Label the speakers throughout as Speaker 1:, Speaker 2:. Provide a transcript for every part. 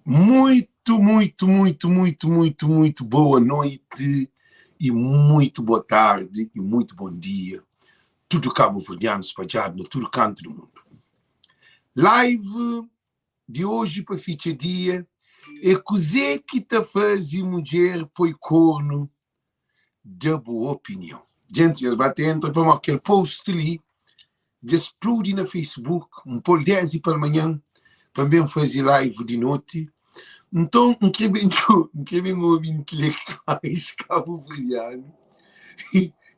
Speaker 1: Muito boa noite e muito boa tarde e muito bom dia. Tudo cabo-verdiano espalhado no todo canto do mundo. Live de hoje para ficha dia é cozer que te faz mulher põe corno de boa opinião. Gente, eles batem entra para aquele post ali, de explode na Facebook, pouco 10 para amanhã, também fazer live de noite. Então, não querem ouvir intelectuais cabo-verdianos,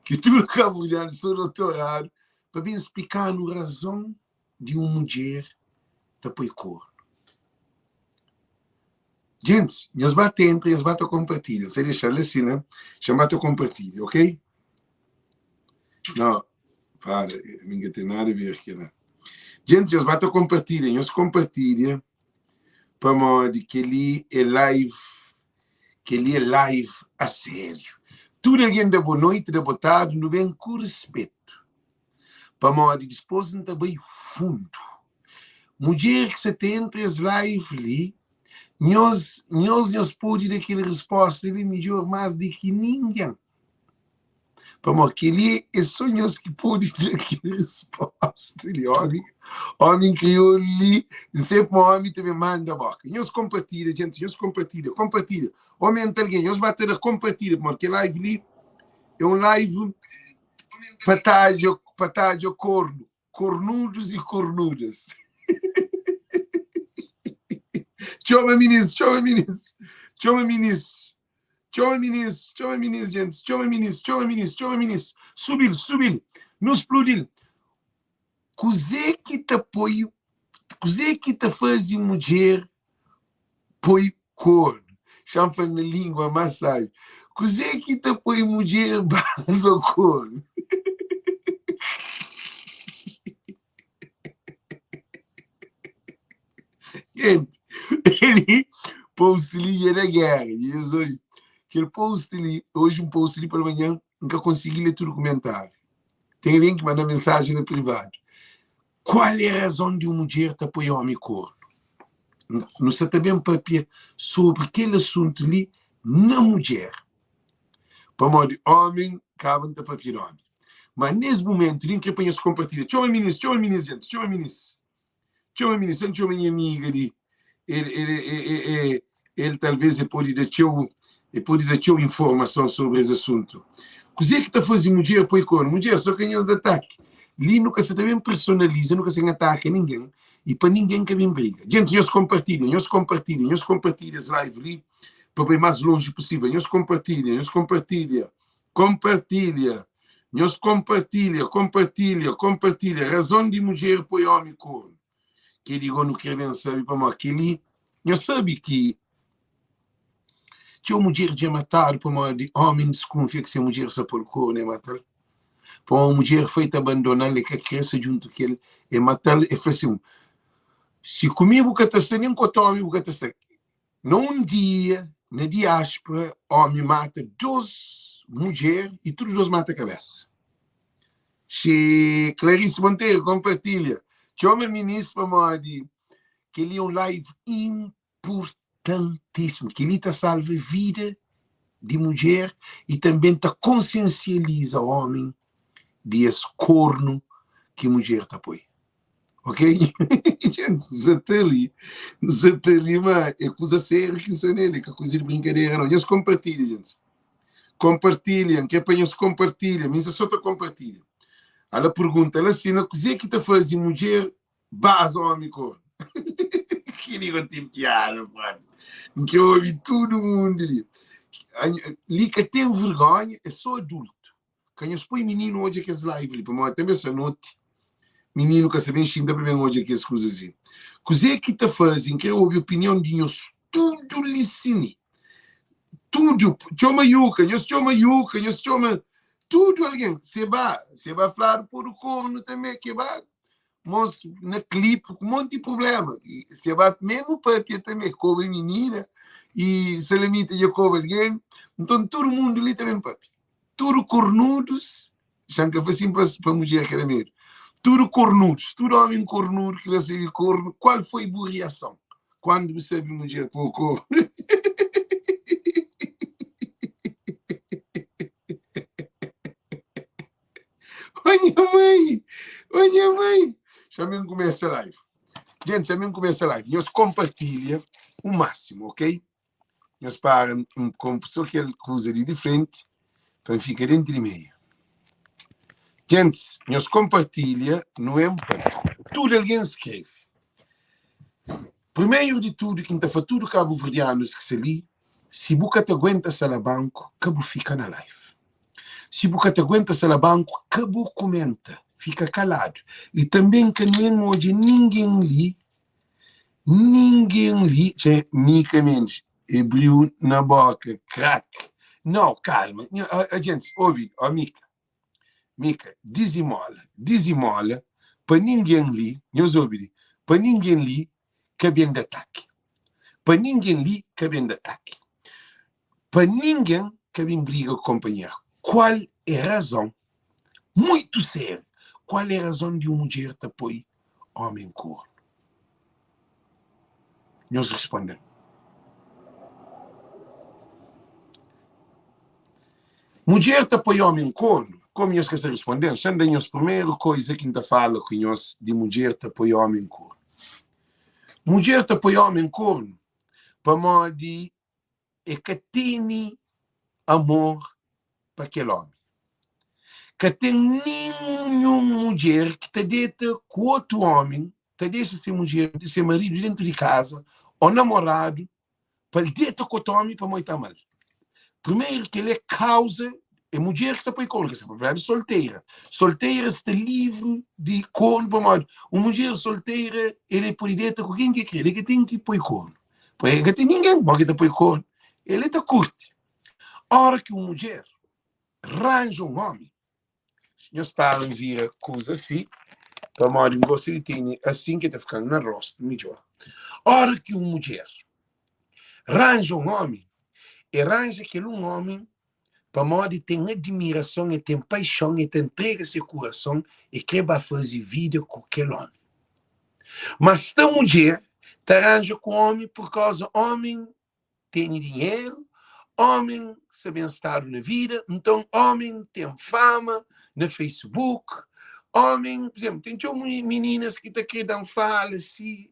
Speaker 1: que tudo cabo-verdiano são doutorado, para bem explicar a razão de uma mulher da põe corno. Gente, eles batem entre, eles batem a compartilhar. Se deixar assim, né? Chamar a compartilhar, ok? Não, para, ninguém tem nada a ver aqui, né? Gente, eles batem a compartilhar, eles compartilham para modo que ele é live a sério. Tudo alguém da boa noite, da boa tarde, não vem com respeito. Para modo de esposa também fundo. Mulher que você tem entre as lives ali, nós podemos dar aquela resposta, ele melhor mais do que ninguém. Para modo que ele é só nós que podemos dar aquela resposta. Ele, homem criou ali, sempre um homem também manda a boca. Nós compartilha, gente, nós compartilha. Homem alguém, nós bater a compartilha, porque live ali é um live patágio corno, cornudos e cornudas. Chama ministro, gente, chama ministro. Subil, não explodir. Cozer que te apoio, cozer que te faz mulher, põe corno. Chama na língua, mas sabe. Cozer que te apoio mulher, basa o corno. Gente, ele post ali era guerra. E isso aí. Aquele post ali, hoje um post ali para amanhã, nunca consegui ler tudo o comentário. Tem alguém que manda mensagem no privado. Qual é a razão de uma mulher te apoiar homem corno? Não sei também um papel sobre aquele assunto ali na mulher. Para modo homem, cabem de papel homem. Mas nesse momento, ele que apanha-se compartilha. Chama ministro, gente, chama ministro, chama minha amiga ali. Ele talvez pode dar informação sobre esse assunto. Coisa que está fazendo mulher apoia corno? Mulher, só quem de ataque. Ali nunca se também personaliza, nunca se ataca ninguém. E para ninguém que vem briga. Gente, nós compartilhem as lives ali para ir mais longe possível. Nós compartilhem. Razão de mulher apoia homem corno. Que digo, não quero saber para mim. Aquele, eu sabe que tinha uma mulher de matar para mim, homem desconfia que se a mulher se por corno é matar. Para uma mulher feita abandonar, ele quer crescer junto com ele, é matar, é assim. Se comigo que está sendo, enquanto homem que está sendo. Num dia, na diáspora, homem mata 2 mulheres e todos 2 matam a cabeça. Se Clarice Monteiro compartilha, que homem ministro para que ele é um live importantíssimo, que ele está salva a vida de mulher e também está consciencializa o homem desse corno que a mulher está apoia. Ok? Gente, Zateli, mas é coisa séria que isso nele, que é coisa de brincadeira, não. Eles compartilham, gente. Compartilham, que apanham-se compartilham, mas é só para compartilhar. Ela pergunta, ela assim, o que está fazendo mulher, base homem corno? Que digo, tipo, piada, mano. Que eu ouvi todo mundo ali. Ali que tem vergonha, é só adulto. Quando eu põe menino hoje aqui as lives ali, para mim, até essa noite, menino que se vem xinda para ver hoje aqui as coisas assim. Coisa que está fazendo, que eu ouvi a opinião de nós, tudo licine. Tudo, chama yuca, tudo alguém. Você vai falar por o corno também, que vai, mas na clipe, um monte de problema. Você vai mesmo para também, como menina, e se limita a como alguém. Então, todo mundo ali também, papi. Tudo cornudos, já que foi assim para a mulher que era mesmo. Tudo cornudos, tudo homem cornudo, que recebe corno. Qual foi a boa reação? quando você vê mulher pôr corno. Olha mãe, chamem começa a live. Gente, chamem começa a live. Nós compartilha o máximo, ok? Nós para com pessoa que ele usa ali de frente, para ficar dentro de meio. Gente, nós compartilha, não é? Tudo alguém escreve. Primeiro de tudo, quem está tudo cabo-verdianos que se ali, se você te aguenta na banco, cabo fica na live. Se você te aguenta na banco, cabo comenta, fica calado. E também que não hoje ninguém li, mica menos, abriu na boca, crack. Não, calma, a gente, ouve, ó Mica, dizimola, para ninguém li, para ninguém li, cabendo de ataque. Para ninguém li, cabendo de ataque. Para ninguém, cabendo briga com o companheiro. Qual é a razão, muito sério, qual é a razão de uma mulher te apoiar homem corno? Nós respondemos. Mulher te apoia homem corno? Como nós queremos responder? Sendo a primeira coisa que a gente fala com nós de mulher te apoia homem corno. Mulher te apoia homem corno para modo é que tem amor para aquele homem. Que tem nenhuma mulher que te deita com outro homem, te deixa ser mulher, de ser marido dentro de casa, ou namorado, para ele deita com outro homem para muito mal. Primeiro que ele é causa, é mulher que se apoia corno, que se apoia solteira. Solteira está livre de corno para modo. Uma mulher solteira, ele pode deita com quem quer, ele que tem que apoiar corno. Porque tem ninguém que te apoia corno. Ele está curte. A hora que uma mulher arranja um homem, nós param vir coisa assim, para modo que você tem assim que está ficando na rosto, melhor. A hora que uma mulher arranja um homem, arranja aquele um homem para modo que tem admiração, e tem paixão, e tem entrega seu coração, e quer fazer vida com aquele homem. Mas esta mulher te arranja com o homem por causa o homem tem dinheiro, homem se bem-estar na vida, então homem tem fama no Facebook, homem, por exemplo, tem meninas que te querem falar assim,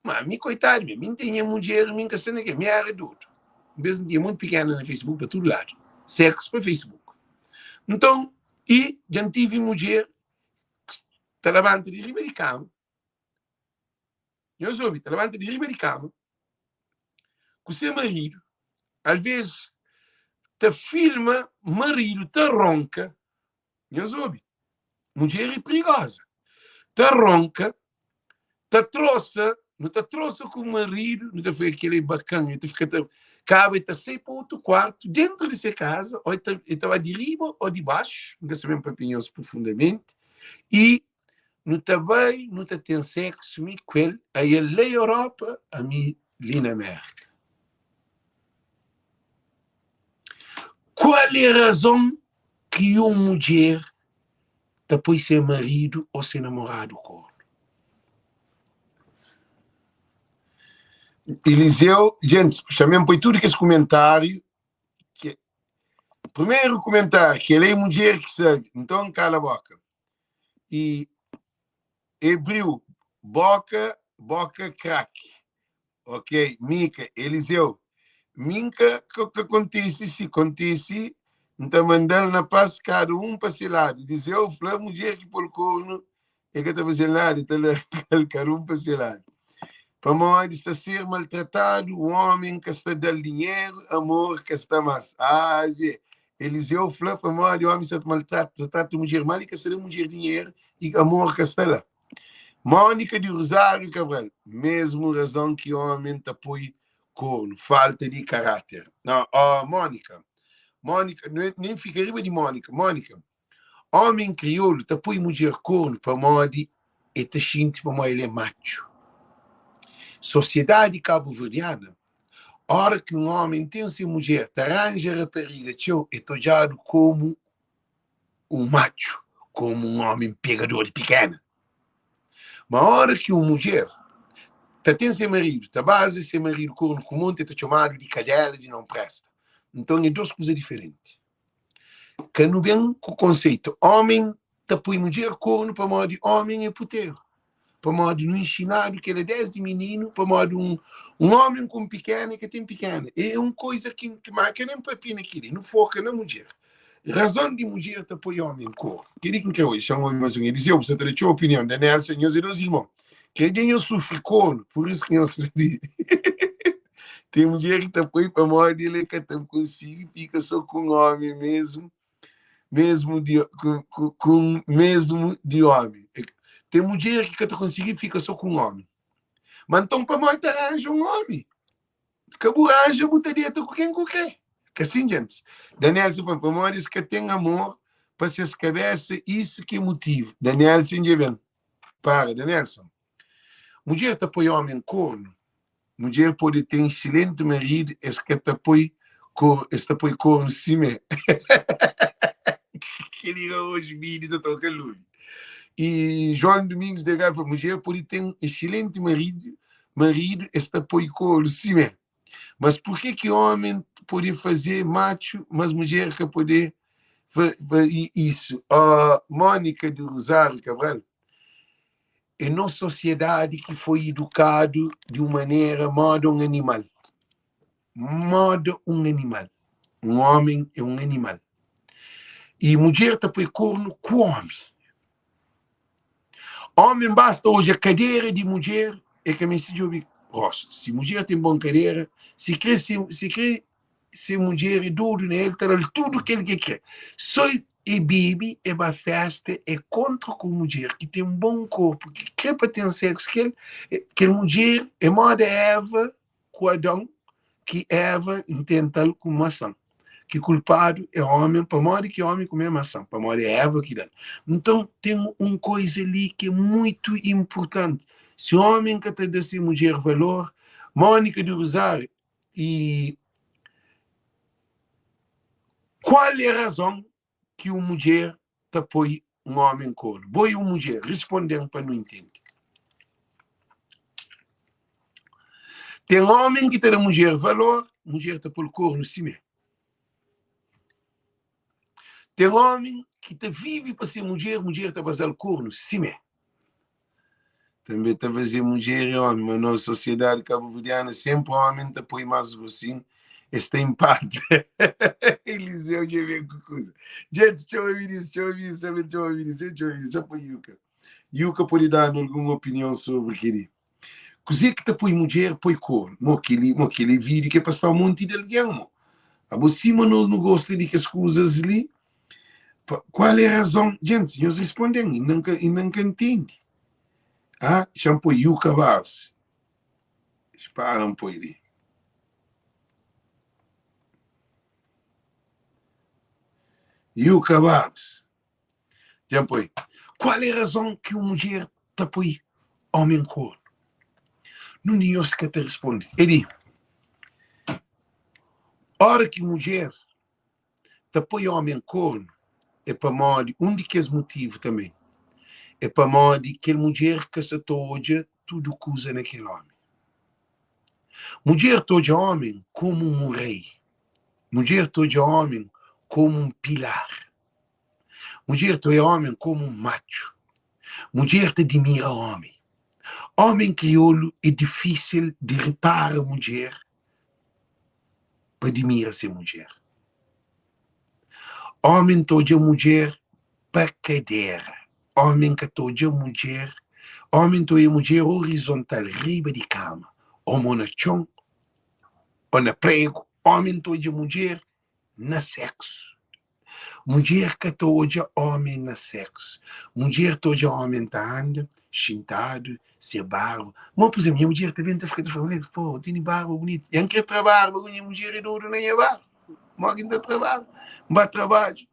Speaker 1: mas me coitado, me tem mulher, me que cena que me arredoto. Mesmo dia muito pequena no Facebook para todo lado, sexo para Facebook. Então, e já tive mulher que te levanta de riba de cama, eu soube, te levanta de riba de cama, com o seu marido, às vezes te filma, marido te ronca, eu soube, mulher é perigosa, te ronca, não te trouxe com o marido, não te foi aquele bacana, te fica cabe te sair para outro quarto, dentro de sua casa, ou estava de riba ou de baixo, nunca sabemos papinhos profundamente, e não te vai, não te tem sexo, com ele, aí ele na Europa, a mim, ali na América. Qual é a razão que uma mulher depois ser marido ou ser namorado com? Eliseu, gente, chamei por tudo que esse comentário. Primeiro comentário, que ele é mulher que sabe, então cala a boca. E Hebreu, boca, crack. Ok, Mica, Eliseu. Minca, que acontece, se acontece, então mandando na paz cada um para esse lado. Dizer, eu falei, mulher que por corno, é que está fazendo nada, então cada um para esse lado. Para modo está ser maltratado, o homem que está dando dinheiro, amor que está mais. Vê. Eliseu falou, para modo, o homem está maltratado, trata mulher mal e que está dando mulher dinheiro e amor que está lá. Mônica de Rosário Cabral, mesmo razão que o homem te apoia corno, falta de caráter. Não, Mônica, nem fica riba de Mônica, homem crioulo te apoia mulher corno para modo e te sente para modo ele é macho. Sociedade cabo-verdiana, a hora que um homem tem sua mulher, te arranja a rapariga, é tojado como um macho, como um homem pegador de pequena. Mas a hora que uma mulher tá tem seu marido, tá base seu marido corno com monte, tá chamado de cadela, de não presta. Então é duas coisas diferentes. Que não vem com o conceito, homem tá põe mulher corno para modo de homem é puteiro. Para modo no ensinado que ele é desde menino, para modo um homem com pequeno que tem pequeno. É uma coisa que nem papina aqui, não foca na mulher. Razão de mulher te põe homem corno. Que diz que hoje, são mais um, eles você tem a tua opinião, Daniel, senhores e meus irmãos. Que eu sofri corno, por isso que eu sofri. Tem mulher que te põe para modo ele que te consigo, fica só com homem mesmo mesmo de homem. Tem mulher que tu conseguir fica só com homem. Mas então para nós arranja um homem. Acabou arranja botaria com quem quer. Que assim, gente. Daniel, para nós que tem amor para se cabeça, isso que é motivo. Daniel, sim, bem. Para, Danielson. Mulher te apoia homem corno. Mulher pode ter um excelente marido, esse que te apoia corno, sim, que liga hoje, vídeo, da toca luz. E João Domingos de Gava, mulher pode ter um excelente marido está apoiando sim, mas por que homem pode fazer macho, mas mulher que pode fazer isso? A Mônica do Rosário Cabral é nossa sociedade que foi educado de uma maneira modo um animal. Modo um animal. Um homem é um animal. E mulher está põe corno com homem. Homem basta hoje a cadeira de mulher é que me se ouve rosto. Se mulher tem boa cadeira, se crê se mulher é doido nele, terá tudo que ele quer. Só e bibi é uma festa, é contra com mulher que tem um bom corpo, que quer para ter sexo, que mulher é moda Eva com Adão, que Eva intenta com maçã. Que culpado é homem, para modo que homem comer maçã, para modo é Eva que dá. Então, tem uma coisa ali que é muito importante. Se o homem que está desse mulher valor, Mônica do Rosário, e qual é a razão que uma mulher te apoia um homem corno? Boa uma mulher, respondendo para não entender. Tem homem que tem a mulher valor, mulher te apoia corno sim mesmo. Tem homem que te vive para ser mulher te fazer corno, sim mesmo. Também te fazer mulher e homem, mas na nossa sociedade cabo-verdiana sempre o homem te põe mais assim, está em parte. Eliseu já vem com coisa. Gente, deixa eu ouvir isso, só para Yuka. Yuka pode dar alguma opinião sobre aquele. Coisa que te põe mulher, põe corno. Aquele vídeo que é para estar um monte de alguém, a você nós não gostamos de que as coisas ali. Qual é a razão? Gente, nós respondemos e nunca entende. Ah, shampoo Yuka Bars. Espera um pouco ali. Yuka Bars. Shampoo. Qual é a razão que uma mulher te apoia homem corno? Não é eu que te responde. Ele, a hora que mulher te apoia homem corno, é para modo, que é motivo também. É para modo que a mulher que se toja tudo que usa naquele homem. Mulher toja homem como um rei. Mulher toja homem como um pilar. Mulher toja homem como um macho. Mulher te admira homem. Homem crioulo é difícil de reparar a mulher para admirar essa mulher. Homem toja mulher para cadeira. Homem que toja mulher. Homem toja mulher horizontal, riba de cama. Homem na chão, ou na prego. Homem toja mulher na sexo. Mulher que toja homem na sexo. Mulher toja homem tá anda, chintado, se barba. Mas, por exemplo, minha mulher também está ficando falando, pô, tem barba bonita. E quer trabalhar, mas minha mulher é duro, nem é barba. Morgen da trabalho. Vai trabalho.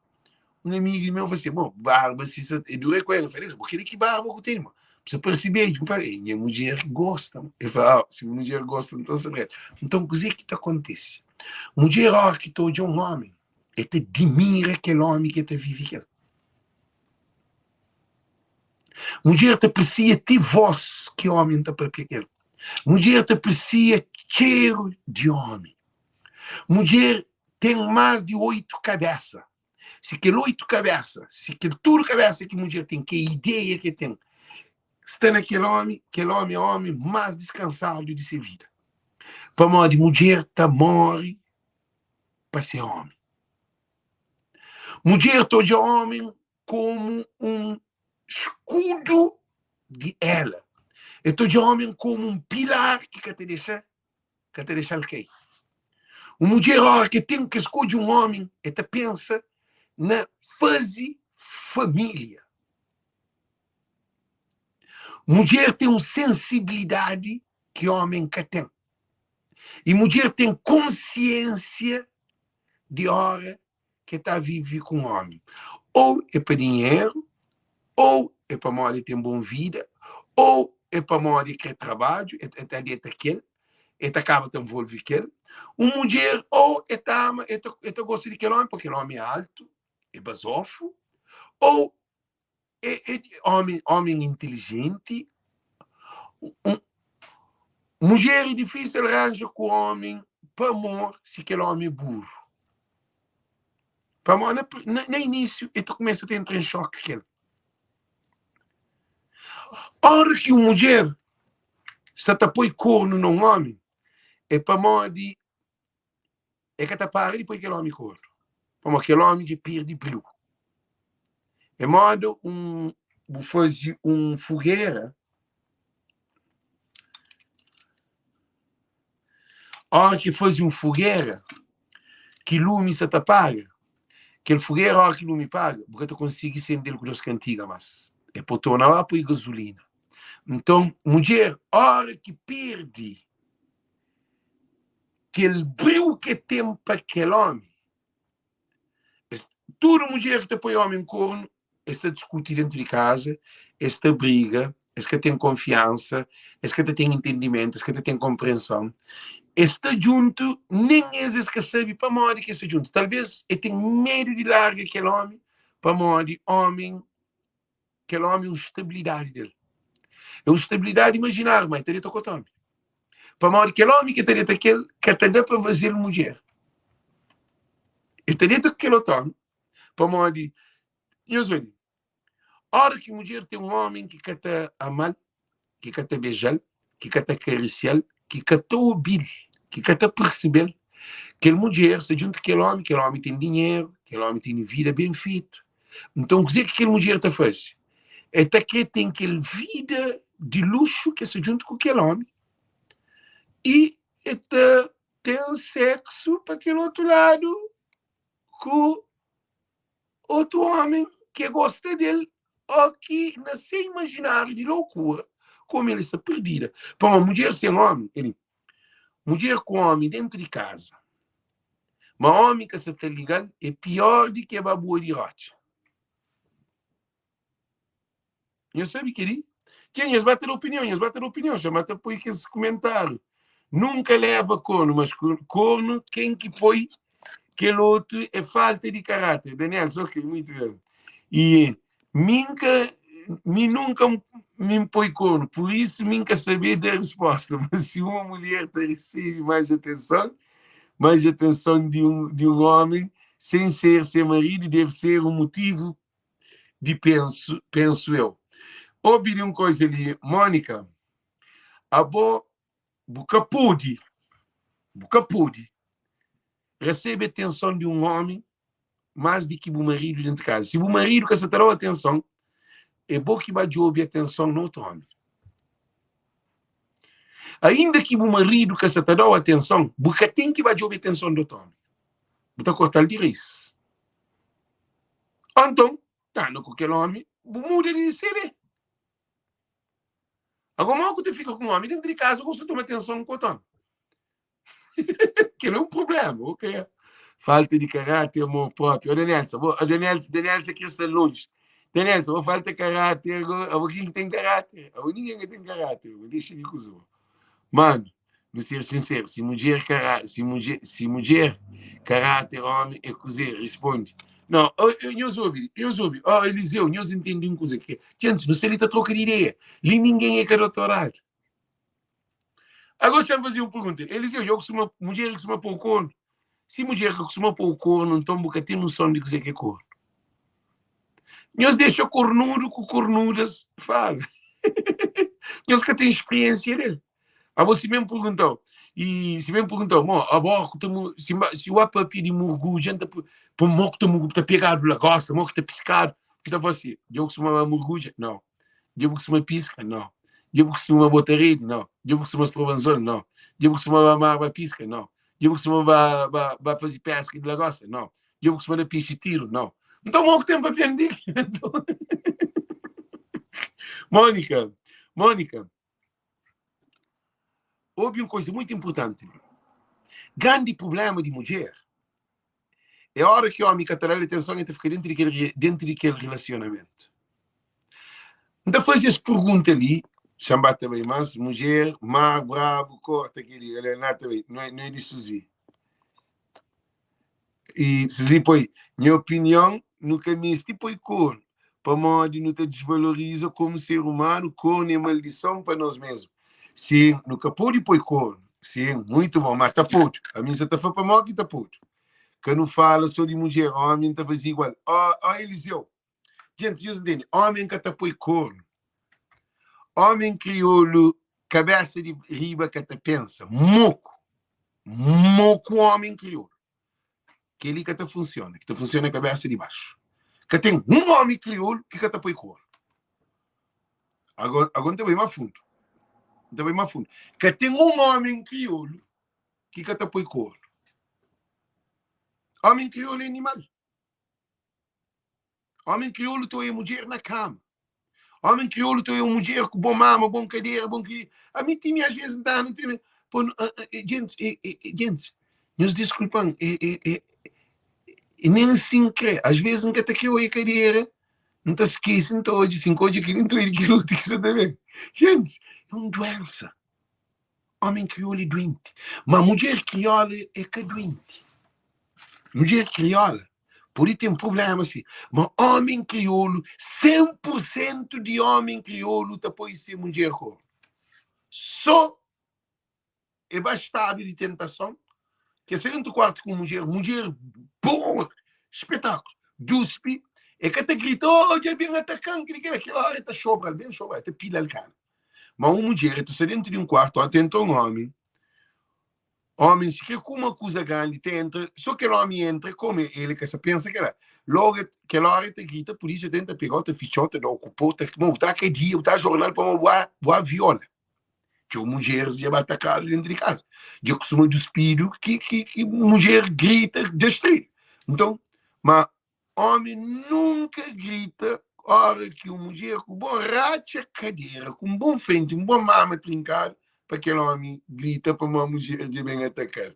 Speaker 1: Um amigo meu falou assim, bom, barba, se é duro com ele. Eu falei, porque ele que barba que tem, mano. Precisa perceber. Eu falei, minha mulher gosta. Ele falou, se a mulher gosta, então você vai. Então, o que acontece? Mulher, ó, que todo é um homem. E te admira aquele homem que te vive aquele. Mulher te aprecia ter voz que o homem te aprecia aquele. Mulher te aprecia cheiro de homem. Mulher tem mais de 8 cabeças. Se aquele 8 cabeças, se aquele tudo cabeça que mulher tem, que ideia que tem, está naquele homem é o homem mais descansado de sua vida. Para modo de mulher tá morre para ser homem. Mulher todo homem como escudo de ela. E todo homem como pilar que te deixa cair. Uma mulher que tem que escolher homem, e te pensa na fase família. Mulher tem uma sensibilidade que homem que tem. E mulher tem consciência de hora que está vive com homem. Ou é para dinheiro, ou é para modo ter boa vida, ou é para modo que trabalho, é dentro daquele, e acaba de envolver aquele. Uma mulher, ou gosta de aquele homem, porque o homem é alto, é basofo, ou é homem inteligente. Mulher é difícil arranjar com o homem para amor se aquele homem é burro. Para amor, no início, ele começa a entrar em choque. Que a hora que uma mulher se põe corno num homem, é para amor de. É que está para depois aquele homem corno. Para aquele homem de perde pelo. É modo fazer fogueira. A hora que faz fogueira, que lume se apaga, que fogueira, a hora que lume paga, porque tu consegue acender com as cantigas, mas é para tornar lá para gasolina. Então, mulher, a hora que perde aquele brilho que tem para aquele homem, toda mulher que te põe homem corno, está discutir dentro de casa, esta briga, esta tem confiança, esta tem entendimento, esta tem compreensão. Está junto, nem é que sabe para morrer que está junto. Talvez ele tenha medo de largar aquele homem, para morrer homem, aquele homem, a estabilidade dele. É uma estabilidade imaginária, mas teria tocado homem. Para morrer aquele homem que teria aquele, que teria para fazer mulher. E teria aquele homem, para morrer. A hora que a mulher tem um homem que quer te amar, que quer te beijar, que quer te acariciar, que quer te ouvir, que quer te perceber, que a mulher se junta com aquele homem tem dinheiro, aquele homem tem vida bem feita. Então, o que aquela mulher te faz? É que tem aquela vida de luxo que se junta com aquele homem e tem sexo para aquele outro lado com outro homem que gosta dele ou que nasceu imaginário de loucura, como ele está perdida. Para uma mulher sem homem, mulher com homem dentro de casa, mas homem que se está ligando é pior do que a babua de rocha. Eu sei que ele quem eles bater opinião, já mata por esse comentário. Nunca leva corno, mas corno quem que põe que o outro é falta de caráter. Daniel, só que muito bem. E nunca me põe corno, por isso nunca sabia da resposta. Mas se uma mulher recebe mais atenção de um homem, sem ser seu marido, deve ser um motivo de penso eu. Ouvi uma coisa ali, Mônica, a boca pude recebe atenção de um homem mais do que o marido dentro de casa. Se o marido que se terá atenção, é bom que vai ouvir atenção no outro homem. Ainda que o marido que se terá atenção, porque tem que vai ouvir atenção do outro homem. Vou cortar de risco. Então, no qualquer homem, muda de ser. Agora, mal que tu fica com um homem dentro de casa, você toma atenção com o outro homem. Que não é um problema, ok? Falta de caráter, amor próprio. Daniel, quer ser longe. Daniel, falta de caráter, alguém que tem caráter. Ninguém que tem caráter, deixa de coisa. Mano, vou ser sincero, se mulher, caráter, homem, é cozer, responde. Não, eu soube. Eliseu, nós entendemos uma coisa. Gente, não sei se ele está trocando de ideia. Ali ninguém é doutorado. Agora você vai fazer uma pergunta. Eles dizem, eu costumo, mulher que costuma pôr o corno. Se mulher que costuma pôr o corno, então um bocadinho noção de dizer que é corno. Nós deixam cornudo com cornudas, fala. Nós que tem experiência dele. A você mesmo perguntou. E se mesmo perguntou, se o papi de murgu, gente, por moco de murgu, está pegado lá, gosta, moco está piscado. Então você, eu costumo murgu, não. Eu costumo pisca, não. Eu costumo botar rede, não. Eu costumo estrobanzol, não. Eu costumo amar pisca, não. Eu costumo fazer pesca de lagosta, não. Eu costumo peixe tiro, não. Então, moco tempo para aprender. Mônica, houve uma coisa muito importante. Grande problema de mulher é a hora que o homem catará atenção e fica dentro daquele relacionamento. Então faz essa pergunta ali, chama também, mas mulher, má, bravo, corta aquele, não é disso assim. E se põe, minha opinião, nunca me tipo de cor, para modo não te desvaloriza como ser humano, cor é maldição para nós mesmos. Sim, nunca pode pôr cor. Sim, muito bom, mas tá puto. A minha está foi para mal que tá puto. Que não fala sobre mulher, homem está fazendo igual. Eliseu. Gente, vocês entendem? Homem que está põe corno. Homem crioulo, cabeça de riba que te pensa. Moco. Moco homem crioulo. Que ele que te funciona. Que te funciona a cabeça de baixo. Que tem um homem crioulo que te põe corno. Agora também mais fundo. Também mais fundo. Que tem um homem crioulo que te põe corno. Homem crioulo é animal. Homem crioulo tu é mulher na cama. Homem crioulo tu é uma mulher com bom mama, bom cadeira, bom que. A mim tem às vezes dá, não tem. Gente, nos desculpam, nem assim que às vezes nunca te criou a cadeira, não te esquece, não te hoje, 5 hoje, que não te aquilo que você deve. Gente, é uma doença. Homem crioulo é doente, mas mulher crioula é que é doente. Mulher crioula. Por isso tem um problema assim. Mas homem crioulo, 100% de homem crioulo depois ser mulher com. Só é bastado de tentação, que é ser do quarto com mulher boa, espetáculo, duspe, é que te gritou, já bem atacando, que aquela hora está sobra, bem sobra, está pila cara. Mas uma mulher está dentro de um quarto, atenta a um homem, se quer com uma coisa grande, entra, só que o homem entra, como ele que se pensa que era. Logo, aquela hora te grita, por isso tenta pegar outra fichota, da ocupou, tá que dia, tá jornal para uma viola. Tinha mulheres já atacadas dentro de casa. Eu costumo despido que mulher grita, destruir. Então, mas homem nunca grita hora que uma mulher com borracha cadeira, com um bom frente, um bom mama trincado, para aquele homem grita para uma mulher de bem atacar.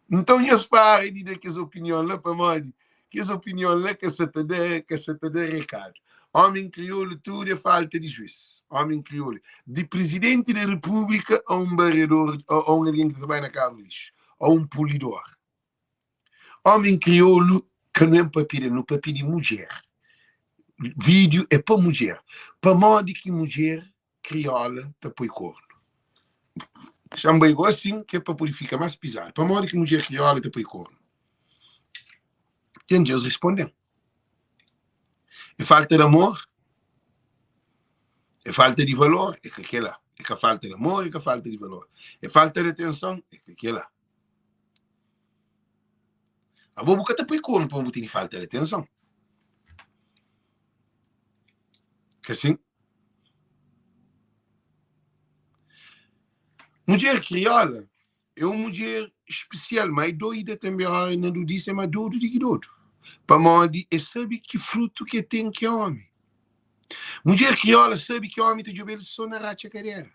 Speaker 1: Então, eu espero de dizer que essa opinião lá para mim, que essa opinião lá que se te dê recado. Homem crioulo, tudo é falta de juízo. Homem crioulo. De presidente da república a um barredor, a um alguém que trabalha na casa do lixo, a um polidor. Homem crioulo que não é papiro, não papiro de mulher. Vídeo é para mulher. Para modo que mulher crioula te põe corno. Chama igual assim, que é para purificar mais pisar. Para modo que mulher crioula te põe corno. E Deus respondeu. É falta de amor, é falta de valor, é que aquela. É que falta de amor, é que falta de valor. É falta de atenção, é que aquela. A boa boca te põe corno para não ter falta de atenção. Que assim? Mulher crioula é uma mulher especial, mas doida também, não disse, mas doido de que doido. Para onde é sabe que fruto que tem que homem. Mulher crioula sabe que homem tem de só na racha cadeira.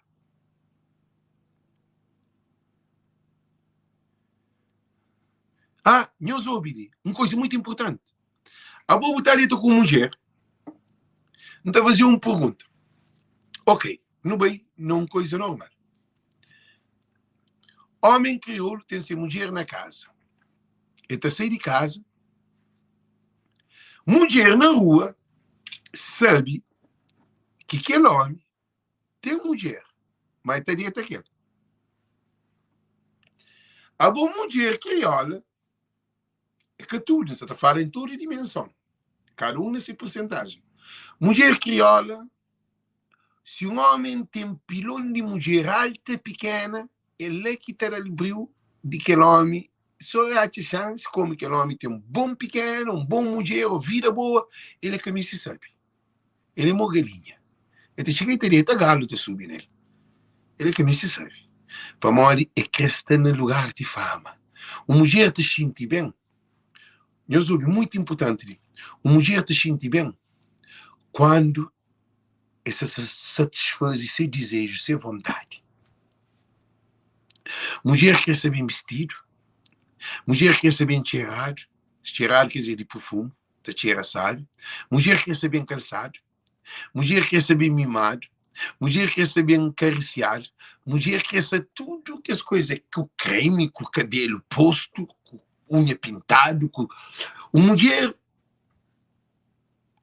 Speaker 1: Meus ouvidos, uma coisa muito importante. A boa botar ali com mulher, então fazer uma pergunta. Ok, não bem, não é coisa normal. Homem crioulo tem ser mulher na casa. Ele sair de casa. Mulher na rua sabe que aquele homem tem mulher, mas está dentro daquele. A boa mulher crioula é que tudo, você está falando em toda dimensão. Cada um nessa porcentagem. Mulher crioula, se um homem tem pilão de mulher alta, pequena, ele é que terá o brilho de aquele homem. Só há chance, como aquele homem tem um bom pequeno, um bom mulher, uma vida boa, ele é que me se sabe. Ele é uma galinha. Ele chega e teria galo de subir nele. Ele é que me se sabe. Para morrer é crescer no lugar de fama. Uma mulher te sente bem. Eu sou muito importante. Uma mulher te sente bem quando essa satisfaz seu desejo, sua vontade. Mulher quer ser bem vestido. Mulher quer ser bem cheirado. Cheirado quer dizer de perfume. Te cheira sabe. Mulher quer ser bem calçado. Mulher quer ser bem mimado. Mulher quer ser bem acariciado. Mulher quer ser tudo que as coisas, com o creme, com o cabelo posto, com unha pintado. Uma mulher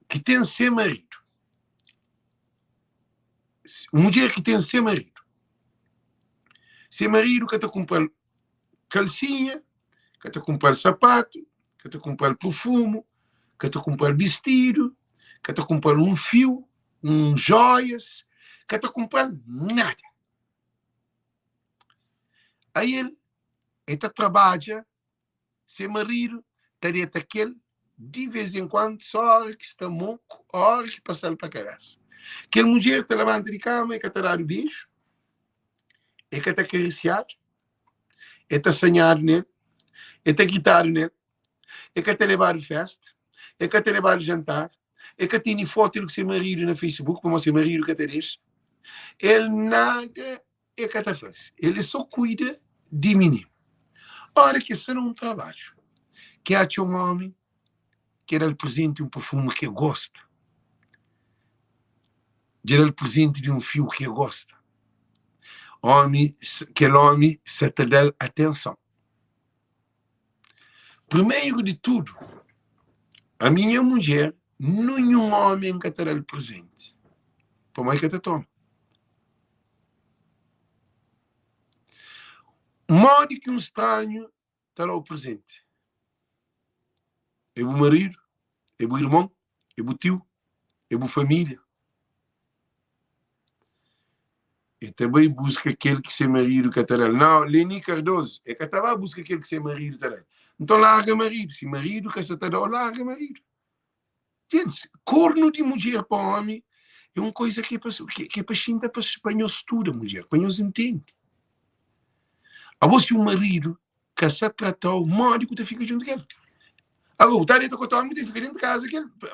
Speaker 1: que tem seu marido. Uma mulher que tem seu marido. Seu marido que está comprando calcinha, que está comprando sapato, que está comprando perfume, que está comprando vestido, que está comprando um fio, joias, que está comprando nada. Aí ele trabalha, seu marido estaria aquele, de vez em quando, só a hora que está moco, a hora que passa para a cabeça. Aquela mulher está levanta de cama, é que está dar o beijo, é que está acariciado, é que está assanhado nele, é que está gritado nele, é que está levar a festa, é que está levar o jantar, é que tem foto do seu marido no Facebook, como o seu marido que está deixa. Ele nada é que está faz. Ele só cuida de mim. Ora que isso não é um trabalho. Que há um homem que era presente um perfume que gosta. Era presente de um fio que gosta. Aquele homem se te dá atenção. Primeiro de tudo, a minha mulher, nenhum homem que terá presente. Por mais que te tome. Modo que um estranho terá o presente. É o marido, é o irmão, é o tio, é a família. E também busca aquele que seu marido que terá. Não, Leni Cardoso, é que estava a buscar aquele que seu marido terá. Então larga marido. Se marido que se terá, larga marido. Gente, corno de mulher para homem é uma coisa que é para xingar para espanhol estuda, mulher. Espanhol entende. A você um marido que se tratou, morde que você fica junto com ele. Agora, o tarde com o homem tem que ficar dentro de casa,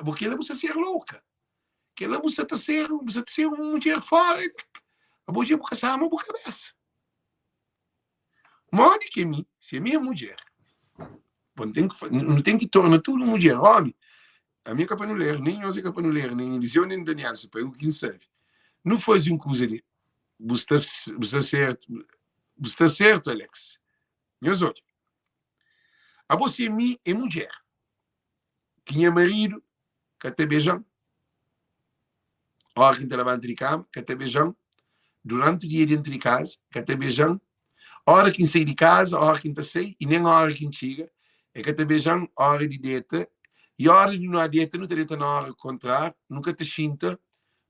Speaker 1: porque ele você ser louca. Que ele você ser uma mulher fora. A mulher porque sabe uma cabeça. Morde que mim, se é minha mulher, não tem que tornar tudo mulher. Homem, a minha capa não ler, nem eu sei capa não ler, nem Eliseu, nem Daniel, se pega o que sabe. Não faz uma coisa ali. Você está certo, Alex. Meus olhos. A você mim é mulher. Quem é marido, que até beijão. A hora que está lavando de cama, que até beijão. Durante o dia dentro de casa, que até beijão. A hora que sai de casa, a hora que está sai, e nem a hora que chega, é que até beijão, a hora de dieta. E a hora de não há dieta, não te dieta na hora contrária, nunca te sinta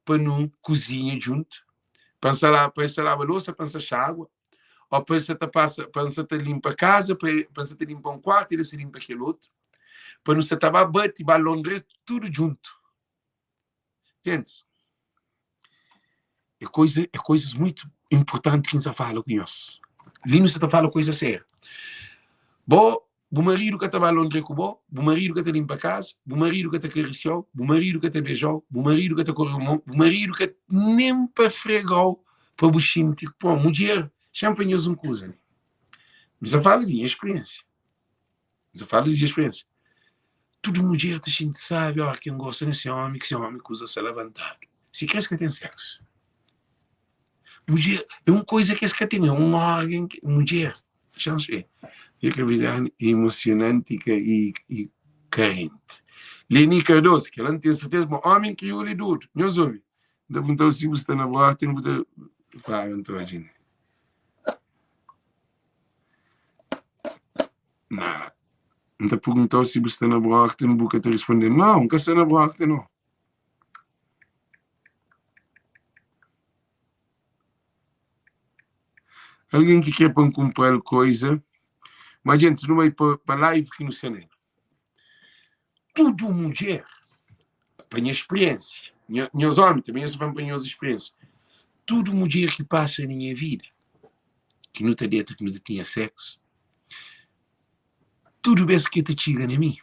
Speaker 1: para não cozinhar junto. Pensa lá, pensa lá a louça, pensa a água. Ou pensa te limpa a casa, pensa te limpa um quarto, ele se limpa aquele outro. Para não se tava bate, balondre, tudo junto. Gente, é coisas muito importantes que você fala com nós. Ali você fala coisa séria. Bom, o marido que está balondre com o marido que está limpa a casa, o marido que está acariciou, o marido que está beijou, o marido que está correndo, o marido que nem para fregou, para o buchinho, tipo, pô, mulher, champanhos um coisa. Você fala de experiência. Você fala de experiência. Tudo mulher a gente sabe, ó, quem gosta desse homem, que esse homem que usa se levantado. Se quer que tem sexo. Mulher, é uma coisa que esse tem, é um órgão, mulher, chance ver. É que a vida é emocionante e carente. Leni Cardoso, que ela não tem certeza, mas homem criou ele duro. Meus ouve. Então, se você está na boa, tem que para então, gente. Não. Não te perguntou se você está na brocte, não nunca te respondeu. Não, nunca está na brocte, não. Alguém que quer para comprar coisa, mas gente, não vai para live que não sei nem. Tudo mulher, para minha experiência, meus homens também vão para minhas experiências. Tudo mulher que passa na minha vida, que não te dita que não tinha sexo, tudo bem que te chega na mim.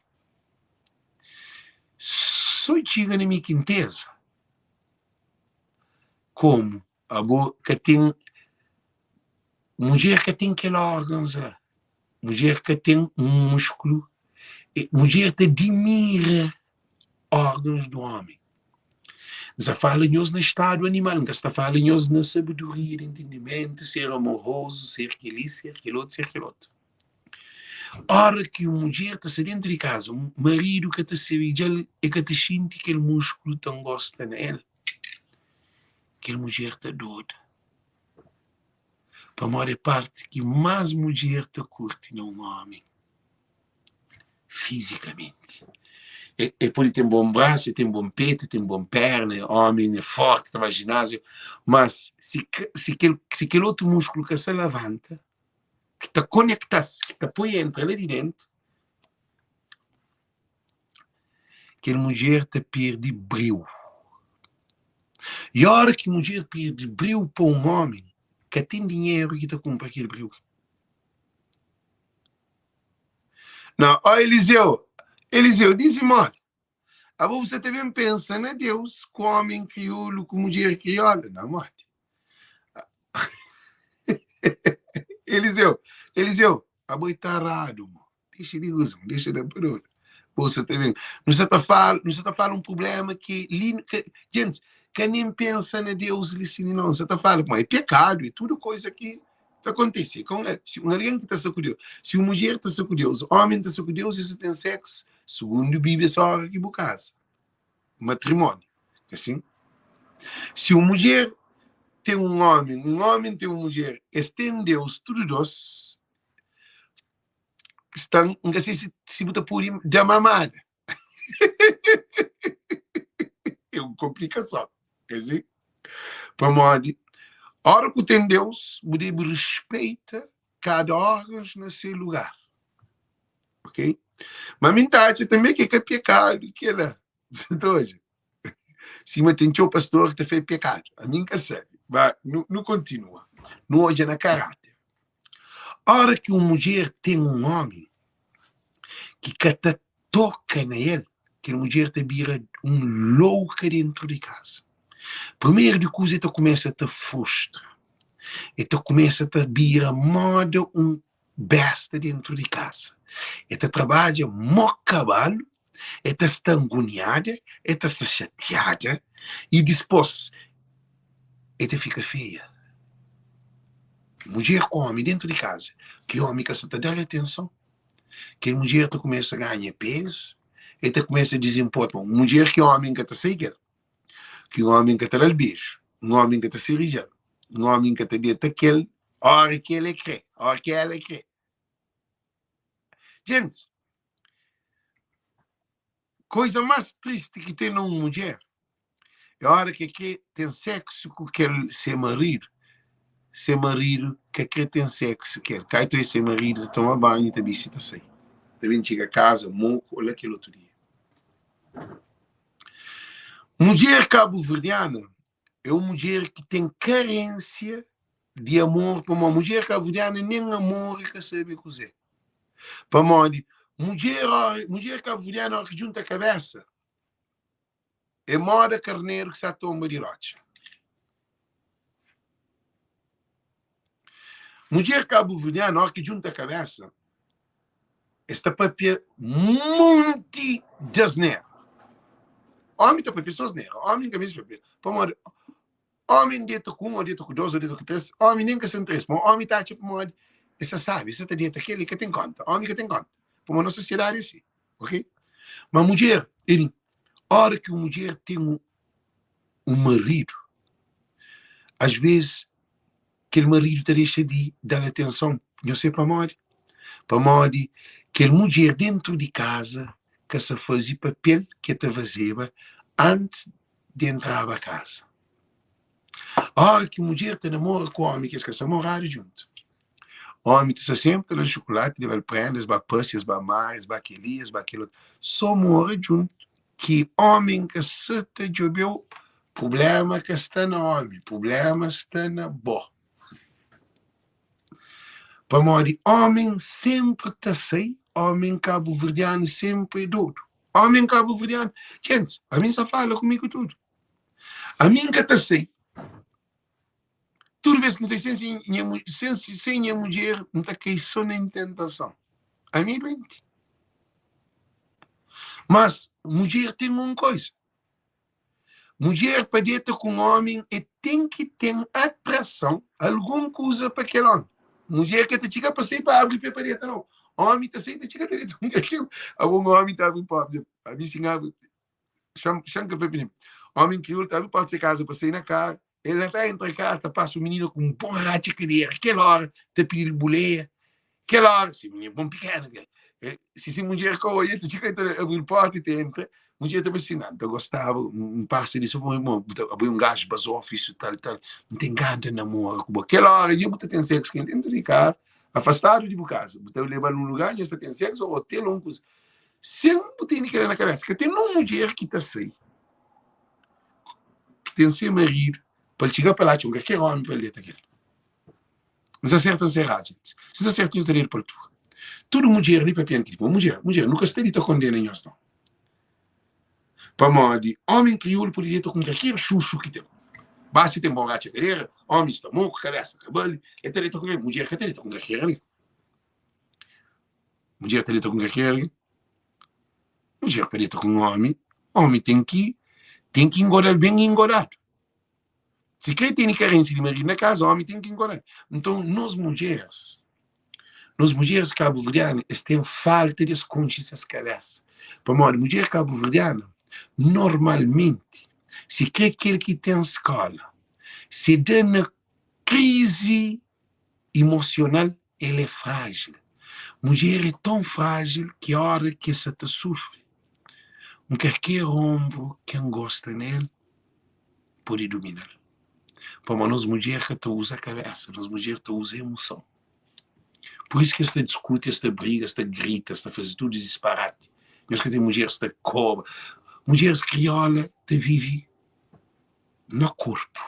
Speaker 1: Só chega na minha quinteza. Como a boca tem mulher que tem aquele órgão, mulher que tem um músculo, mulher que admira órgãos do homem. Já fala-nos no estado animal, nunca está fala-nos na sabedoria, entendimento, ser amoroso, ser aquele, ser aquele outro, ser aquele outro. Ora que uma mulher está dentro de casa, um marido que está servindo e que está sentindo aquele músculo tão gosta nele, aquela mulher está doida. Para a maior parte que mais mulher está curte não um homem. Fisicamente. E pode ter um bom braço, tem um bom peito, tem uma boa perna, homem é forte, está no ginásio, mas se aquele outro músculo que se levanta, que está conectado, que está põe entre ali dentro, aquela mulher está perde brilho. E a hora que a mulher perde brilho para um homem, que tem dinheiro que está compra aquele brilho. Não, ó Eliseu, diz-me, olha, você também pensa, né, Deus, com homem crioulo, com mulher crioula, não, mano. Eliseu, a boi tá errado, mano. Deixa de usar, deixa de por você também. Não está a falar um problema que gente, que nem pensa na Deus, não, você está a falar, mas é pecado e tudo coisa que acontece. Se alguém que está com Deus, se uma mulher está com Deus, o homem está com Deus e se tem sexo, segundo a Bíblia, só aqui por casa. Matrimônio. Assim? Se uma mulher tem um homem tem uma mulher, tem Deus, tudo dois, estão, não sei se você pode de mamada. É uma complicação. Quer dizer, para modo, a hora que tem Deus, você respeita cada órgão no seu lugar. Ok? Mas a mentade também que é pecado, que ela doido. Se tem o pastor que fez pecado, a mim que serve, mas não continua, não olha na caráter. A hora que uma mulher tem um homem que te toca nele, que a mulher te vira um louco dentro de casa. Primeiro de coisa, tu começa a te frustrar. E tu começa a te virar modo um besta dentro de casa. E tu trabalha mó cavalo, e tu está agoniada, e tu está chateada, e depois, e tu fica feia. Mulher com homem dentro de casa, que homem que se te dá atenção, que a mulher tu começa a ganhar peso, e tu começa a desimpor. Mulher que homem que te segue, que homem que te dá o beijo, homem que te serija, homem que te dita aquele, hora que ele crê, hora que ela crê. Gente, coisa mais triste que tem numa mulher é a hora que tem sexo com aquele seu marido que tem sexo com ele. Cai tu esse marido, toma banho e te visita assim. Também chega a casa, moco, olha aquele outro dia. Mulher cabo-verdiana é uma mulher que tem carência de amor. Para uma mulher cabo-verdiana, nem amor que sabe cozer. Para uma mulher cabo-verdiana que junta a cabeça é moda carneiro que se tomba de rocha. Mulher cabo-verdiana que junta a cabeça está papel muito desneiro. Homem está papel só desneiro. Homem que mesmo papel. Para uma homem dito com um, ou dito com dois, ou dito com três, homem nem que são três, mas homem está tipo modo, você sabe, você está dito aquele que tem conta, homem que tem conta. Para uma sociedade assim, ok? Mas mulher, a hora que uma mulher tem um marido, às vezes aquele marido te deixa de dar atenção, não sei para onde. Para modo que a mulher dentro de casa que se fazia papel que te fazia antes de entrar a casa. Que mulher te namora com o homem que se namorar junto. O homem está sempre no chocolate, ele vai prender, vai passear, vai amar, vai aquele, vai aquilo. Só mora junto. Que homem que se te jogou, problema que está no homem, problema está na boa. Para morrer, homem sempre está sei, homem cabo-verdiano sempre é doido. Homem cabo-verdiano, gente, a mim só fala comigo tudo. A mim que está sei. Tudo vez que não sei sem a mulher, não está que só na tentação. A mim mente. Mas mulher tem uma coisa. Mulher para dentro com homem e tem que ter atração, alguma coisa para aquele homem. Mulher que te chega para sempre para abrir para dentro, não. Homem está sempre chega para dentro com aquilo. Algum homem está abrindo para a mim sim abre. Chama para mim. Homem que está abrindo para casa para sair na cara. Ele está entre casa, passa o menino com um bom rato de cadeira. Aquela hora, te pedir boleia. Aquela hora, se o menino bom pequeno. Se mulher com ele, te chega a abrir porta e te entra. Mulher estava assim, não, eu gostava, passe disso, abri gajo, basou, fiz tal. Não tem ganda namoro. Aquela hora, eu vou ter sexo dentro de casa, afastado de casa. Vou levar num lugar, eu estou tendo sexo, ou hotel, um coisa. Sempre tem que querer na cabeça, que tem uma mulher que está assim, que tem seu marido, para chegar para lá, tinha qualquer homem para ele, aquele. Não acertam os errados, gente. Se acertam, eles devem para tu. Tudo mulher ali para piano, mulher, nunca se tem condena em nós, não. Para modo, homem crioulo poderia ter com qualquer chuchu que tem. Basta ter borracha cadeira, homem está moco, cabeça, cabelo, e ter com mulher que tem com qualquer ali. Mulher ter com qualquer ali. Mulher pode ter com homem tem que engordar bem engordado. Se quer ter carência de marido na casa, homem tem que engordar. Então, nós mulheres cabo-verdianas, têm falta de consciência cabeça. Para modo, mulher cabo-verdiana, normalmente, se quer aquele que tem escola, se dá na crise emocional, ele é frágil. Mulher é tão frágil que a hora que se te sofre, qualquer ombro que gosta nele, pode dominar. Para nós mulheres que usa a cabeça, nós mulheres que usa a emoção. Por isso que esta discute, esta briga, esta grita, esta faz tudo disparate. Nós que tem mulheres que cobram. Mulheres criolas te vivem no corpo.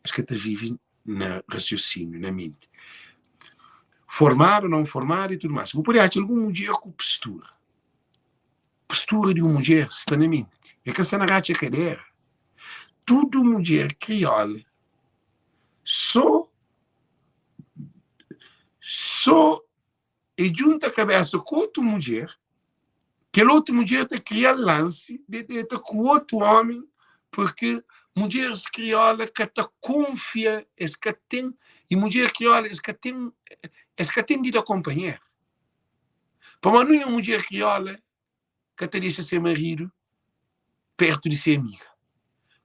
Speaker 1: As que te vivem no raciocínio, na mente. Formar ou não formar e tudo mais. Vou poder achar alguma mulher com postura. Postura de uma mulher está na mente. É que essa não é cadeira. Tudo mulher criola só e junta a cabeça com outra mulher, que a outra mulher te cria lance de com outro homem, porque mulheres criolas que te confia, que tem, e mulher criola que tem de acompanhar. Para não é uma mulher criola que te deixa ser marido perto de ser amiga.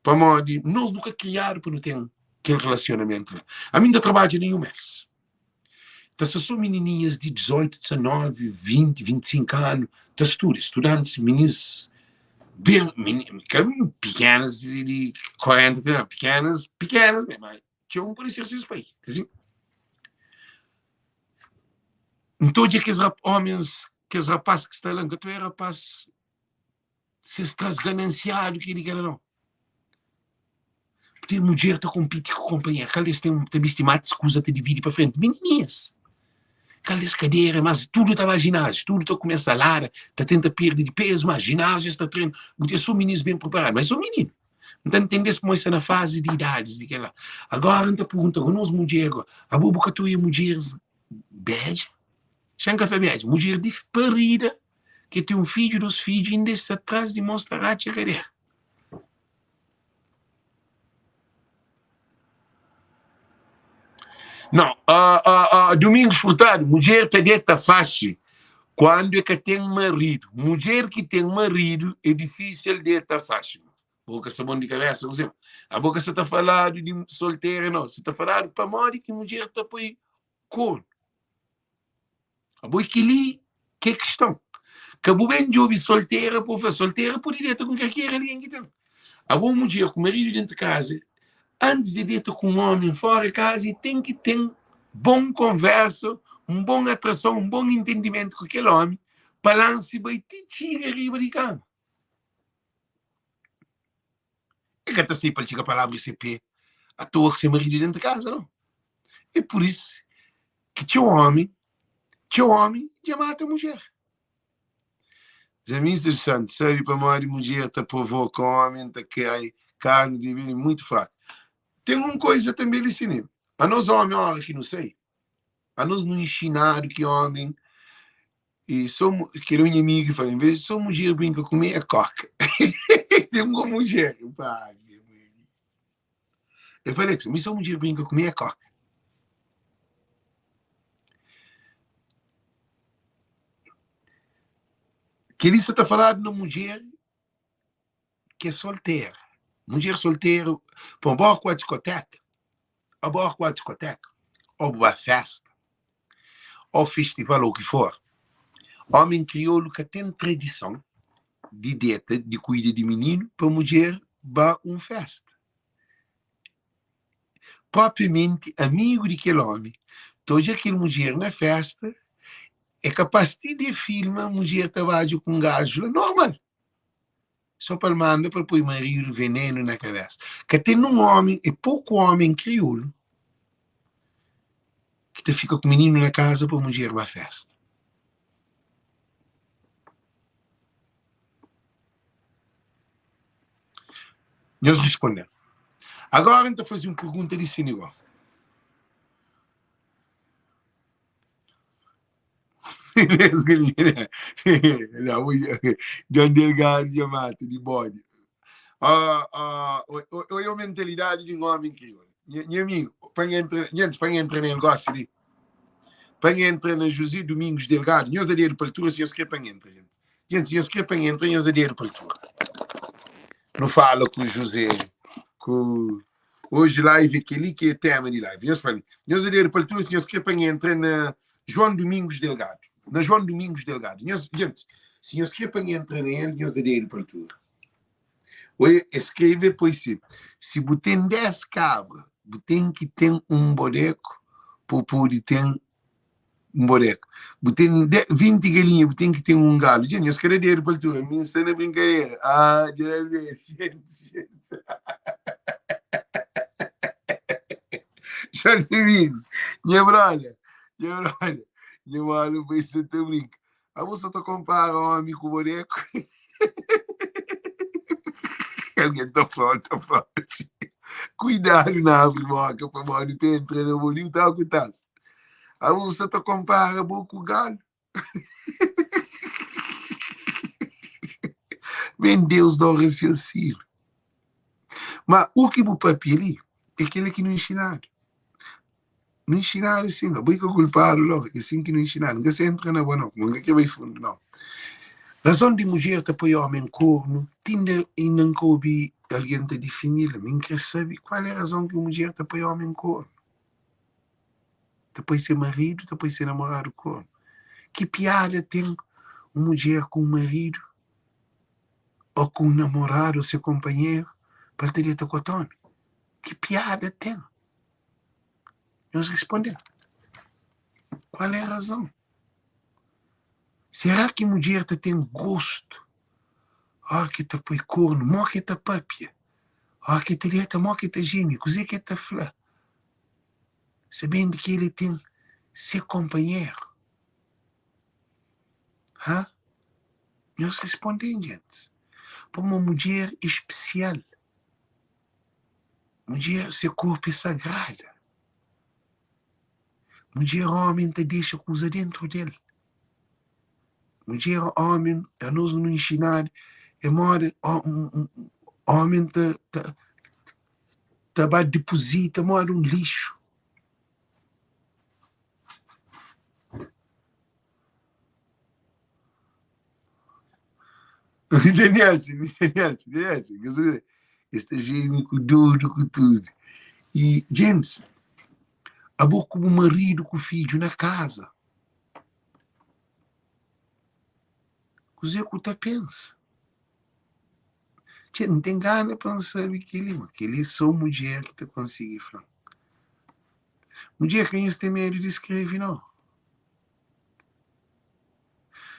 Speaker 1: Para nós nunca criaram para não ter aquele relacionamento. A mim ainda trabalho nem um mês. Então, se são menininhas de 18, 19, 20, 25 anos, estudantes, meninas bem pequenas, de 40, pequenas, mas tinham por exercício para ir. Assim. Então, aqueles homens, aqueles rapazes que estão lá, que tu é rapaz, se estás gananciado, que ele quer não. Porque a mulher está competindo com a companhia. Eles têm estimado, escusa, te divide para frente. Menininhas. Aquelas cadeiras, mas tudo estava ginásio, tudo está começando a lara, está tentando perder de peso, mas ginásio está treinando. Eu sou menino bem preparado, mas sou menino. Então, entendesse como isso é na fase de idades. De lá. Agora, então, pergunta, nós mulheres, a boca tu é mulheres bege? Chanca foi bege. Mulher de parida, que tem um filho, dos filhos, ainda está atrás de mostrar a cadeira. Não, Domingos Furtado, mulher está dentro fácil quando é que tem marido. Mulher que tem marido é difícil de estar fácil. Boca sabão de cabeça, a boca você está falando de solteira, não. Você está falando para morrer que mulher está por aí com. A boi que ali, que é questão? Que a boi de solteira, por solteira, por direito com quem quer ali que tem. A boa mulher com o marido dentro de casa, antes de deitar com um homem fora de casa, tem que ter bom conversa, boa atração, bom entendimento com aquele homem, para lá se vai te tirar arriba de cama. É que até sei para a palavra CP, à toa que seu marido dentro de casa, não? É por isso que tinha homem já mata a mulher. Zamins do Santo, sabe para a mulher, está provoca homem, está carne de vinho muito fraco. Tem uma coisa também ali, sim. A nós homens, olha que não sei. A nós não ensinaram que homem e somos, que era um amigo que fala, em vez de só mulher brinca comer, é coca. Tem uma mulher, pá. Eu falei que só mulher brinca comer, é coca. Que ele está falando de uma mulher que é solteira. Mulher solteira, para boa com a discoteca, ou boa festa, ou festival, ou o que for. Homem crioulo que tem tradição de dieta, de cuidar de menino, para mulher para uma festa. Propriamente, amigo daquele homem, toda aquela mulher na festa, é capaz de filmar a mulher trabalha com gás normal. Só para mandar para pôr marido veneno na cabeça. Que tem um homem, e pouco homem crioulo, que te fica com o menino na casa para a mulher para a festa. Nós respondemos. Agora, então, fazer uma pergunta de igual. John Delgado de mata, de bode. Olha a mentalidade de um homem crioulo. Meu amigo, para entrar no negócio ali, para entrar na José Domingos Delgado, nós da dinheiro para a altura, se nós queremos para entrar, gente. Gente, se nós queremos para entrar, nós da dinheiro para a altura. Não fala com o José, com... Hoje live aquele que é tema de live. Nós falamos, nós da dinheiro para a altura, se nós queremos para entrar na João Domingos Delgado. Na João Domingos Delgado. Nós, gente, se nós queremos para entrar nele, nós da dinheiro para a altura. Ou escreve, pois sim. Se você tem 10 cabras, você tem que ter um boneco para poder ter um boneco. Você tem 20 galinhas, você tem que ter um galo. Gente, eu quero dinheiro para tu. Me ensina a brincadeira. Ah, geralmente, gente. Já amigos. Minha brolha. Minha malu, vai ser teu brinco. A moça está comprando um amigo com boneco. Alguém está pronto. Cuidado na boca para não ter entrado no bolinho, tá o que tá. A moça está comprando a boca com o galo. Bem, Deus dá o raciocínio. Mas o que o papi ali é aquele que não ensinaram. Não ensinaram assim, não. Boi que culpado logo, é assim que não ensinaram. Não se entra na boa, não. Não que vai fundo, não. Razão de mulher te apoiar homem corno, tinha e não coube alguém te definir. Mas quer saber qual é a razão que a mulher te apoia homem corno. Depois ser marido, depois ser namorado corno. Que piada tem uma mulher com um marido ou com um namorado ou seu companheiro para ter direito a cotone? Que piada tem? Nós respondemos. Qual é a razão? Será que a mulher tem gosto? Que te põe corno, mó que te papia. Que te direita, mó que te gêmeo, così que te flá. Sabendo que ele tem seu companheiro. Nós respondemos, gente. Para uma mulher especial. Mulher, seu corpo é sagrado. Mulher, homem, te deixa coisa dentro dele. Mulher, homem, a nós não ensinar, é mora, homem, deposita, mora um lixo. Entendeu-se? Este gêmeo com tudo. E, gente, a boca como marido com o filho na casa. Você que tá pensa. Não tem gana para saber aquilo, mas aquele é só mulher que te consegue falar. Mulher que isso tem medo de escrever, não.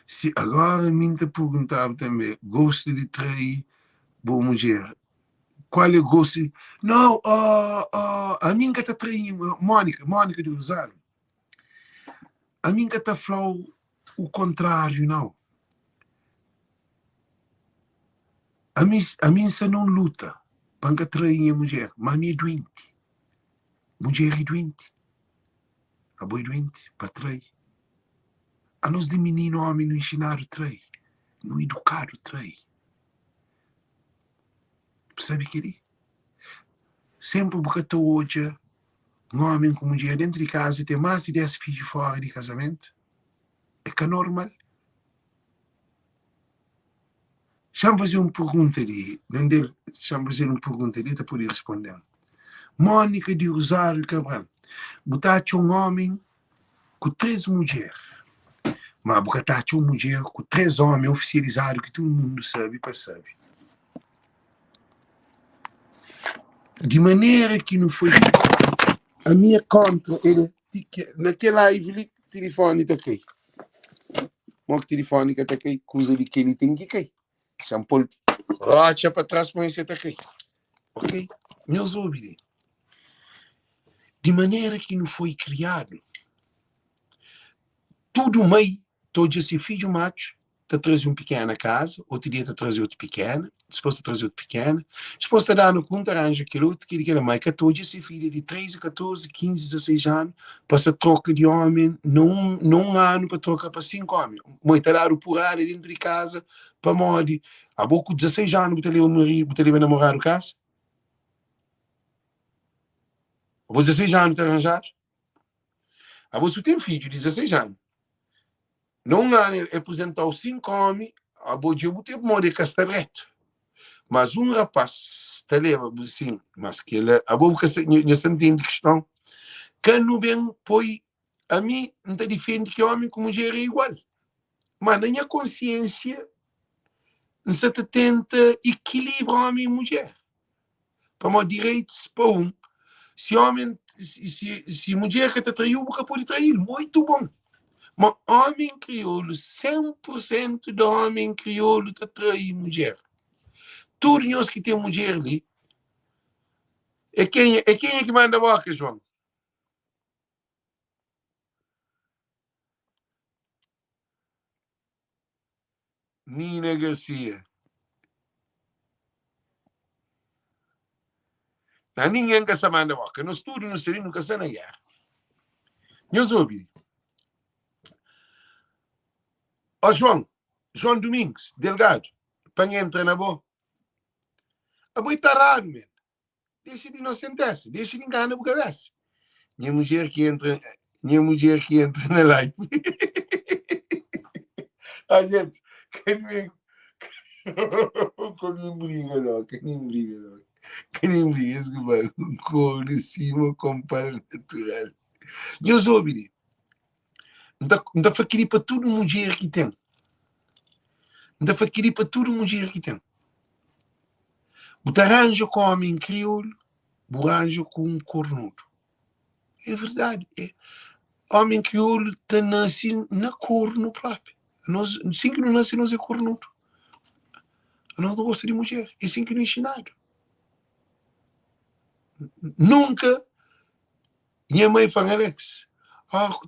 Speaker 1: Se agora me te perguntava também, gosto de trair boa mulher. Qual é o gosto? Não, a mim que está traindo, Mônica de Rosário. A mim que está falando o contrário, não. A mim se não luta para trair a mulher, mas a mim é doente. Mulher é doente. A boa é doente para trair. A nós de menino homem não ensinar o trair, não educar o trair. Percebe que ele? Sempre porque tu hoje um homem com mulher dentro de casa e tem mais de 10 filhos fora de casamento, é que é normal. Deixa-me fazer uma pergunta ali, deixa-me fazer uma pergunta ali para poder responder. Mônica de Rosário Cabral, botaste um homem com 3 mulheres, mas botaste uma mulher com 3 homens oficializados que todo mundo sabe e percebe. De maneira que não foi a minha contra, ele, naquela live ali, o telefone está aqui. O telefone está aqui, coisa de que ele tem que aqui. Shampoo, rocha para trás, põe esse aqui. Ok? Meus ouvidos. De maneira que não foi criado. Todo meio, todo esse filho macho, te trazer um pequeno a casa, outro dia te trazer outro pequeno, depois te trazer outro pequeno, depois te dar no conta, arranja aquele outro, que ele mãe, que todo esse filho de 13, 14, 15, 16 anos, passa troca de homem, não ano para trocar para 5 homens. Mãe, te dar o purar dentro de casa, para morrer. Há pouco 16 anos, você vai namorar o casa? Há 16 anos, te arranjar? Há você tem filho de 16 anos. Não há apresentar 5 homens, a bodia tem morrer castareto. Mas um rapaz, está leva assim, mas que ele, a boca já se entende questão, que não bem põe, a mim, não te defende que homem com mulher é igual. Mas na minha consciência, se te tenta equilibrar homem e mulher. Para meus direitos, para um. Se homem, se mulher que te traiu, você pode trair, muito bom. Mas homem crioulo, 100% do homem crioulo te trai mulher. Todos nós que tem mulher ali, quem é que manda a boca, João? Nina Garcia. Não, ninguém que se manda a boca. Nós todos nós teríamos que estar na guerra. Nós ouvimos. Ó João Domingos, Delgado, para entrar na boa. A boa está raro, man. Deixa de inocentece, deixa de enganar a cabeça. Minha mulher que entra na live. A gente, que nem briga, não. Que nem briga, isso que vai com de cima com para natural. Deus ouve, não dá para querer para tudo mulher que tem. Não dá para querer para tudo mulher que tem. Você arranja com homem crioulo, você arranja com um cornudo. É verdade. Homem crioulo está nascido na corno próprio. Nós, assim que não nasce, nós é cornudo. Nós não gostamos de mulher. É assim que não é ensinado. Nunca. Minha mãe fala, Alex,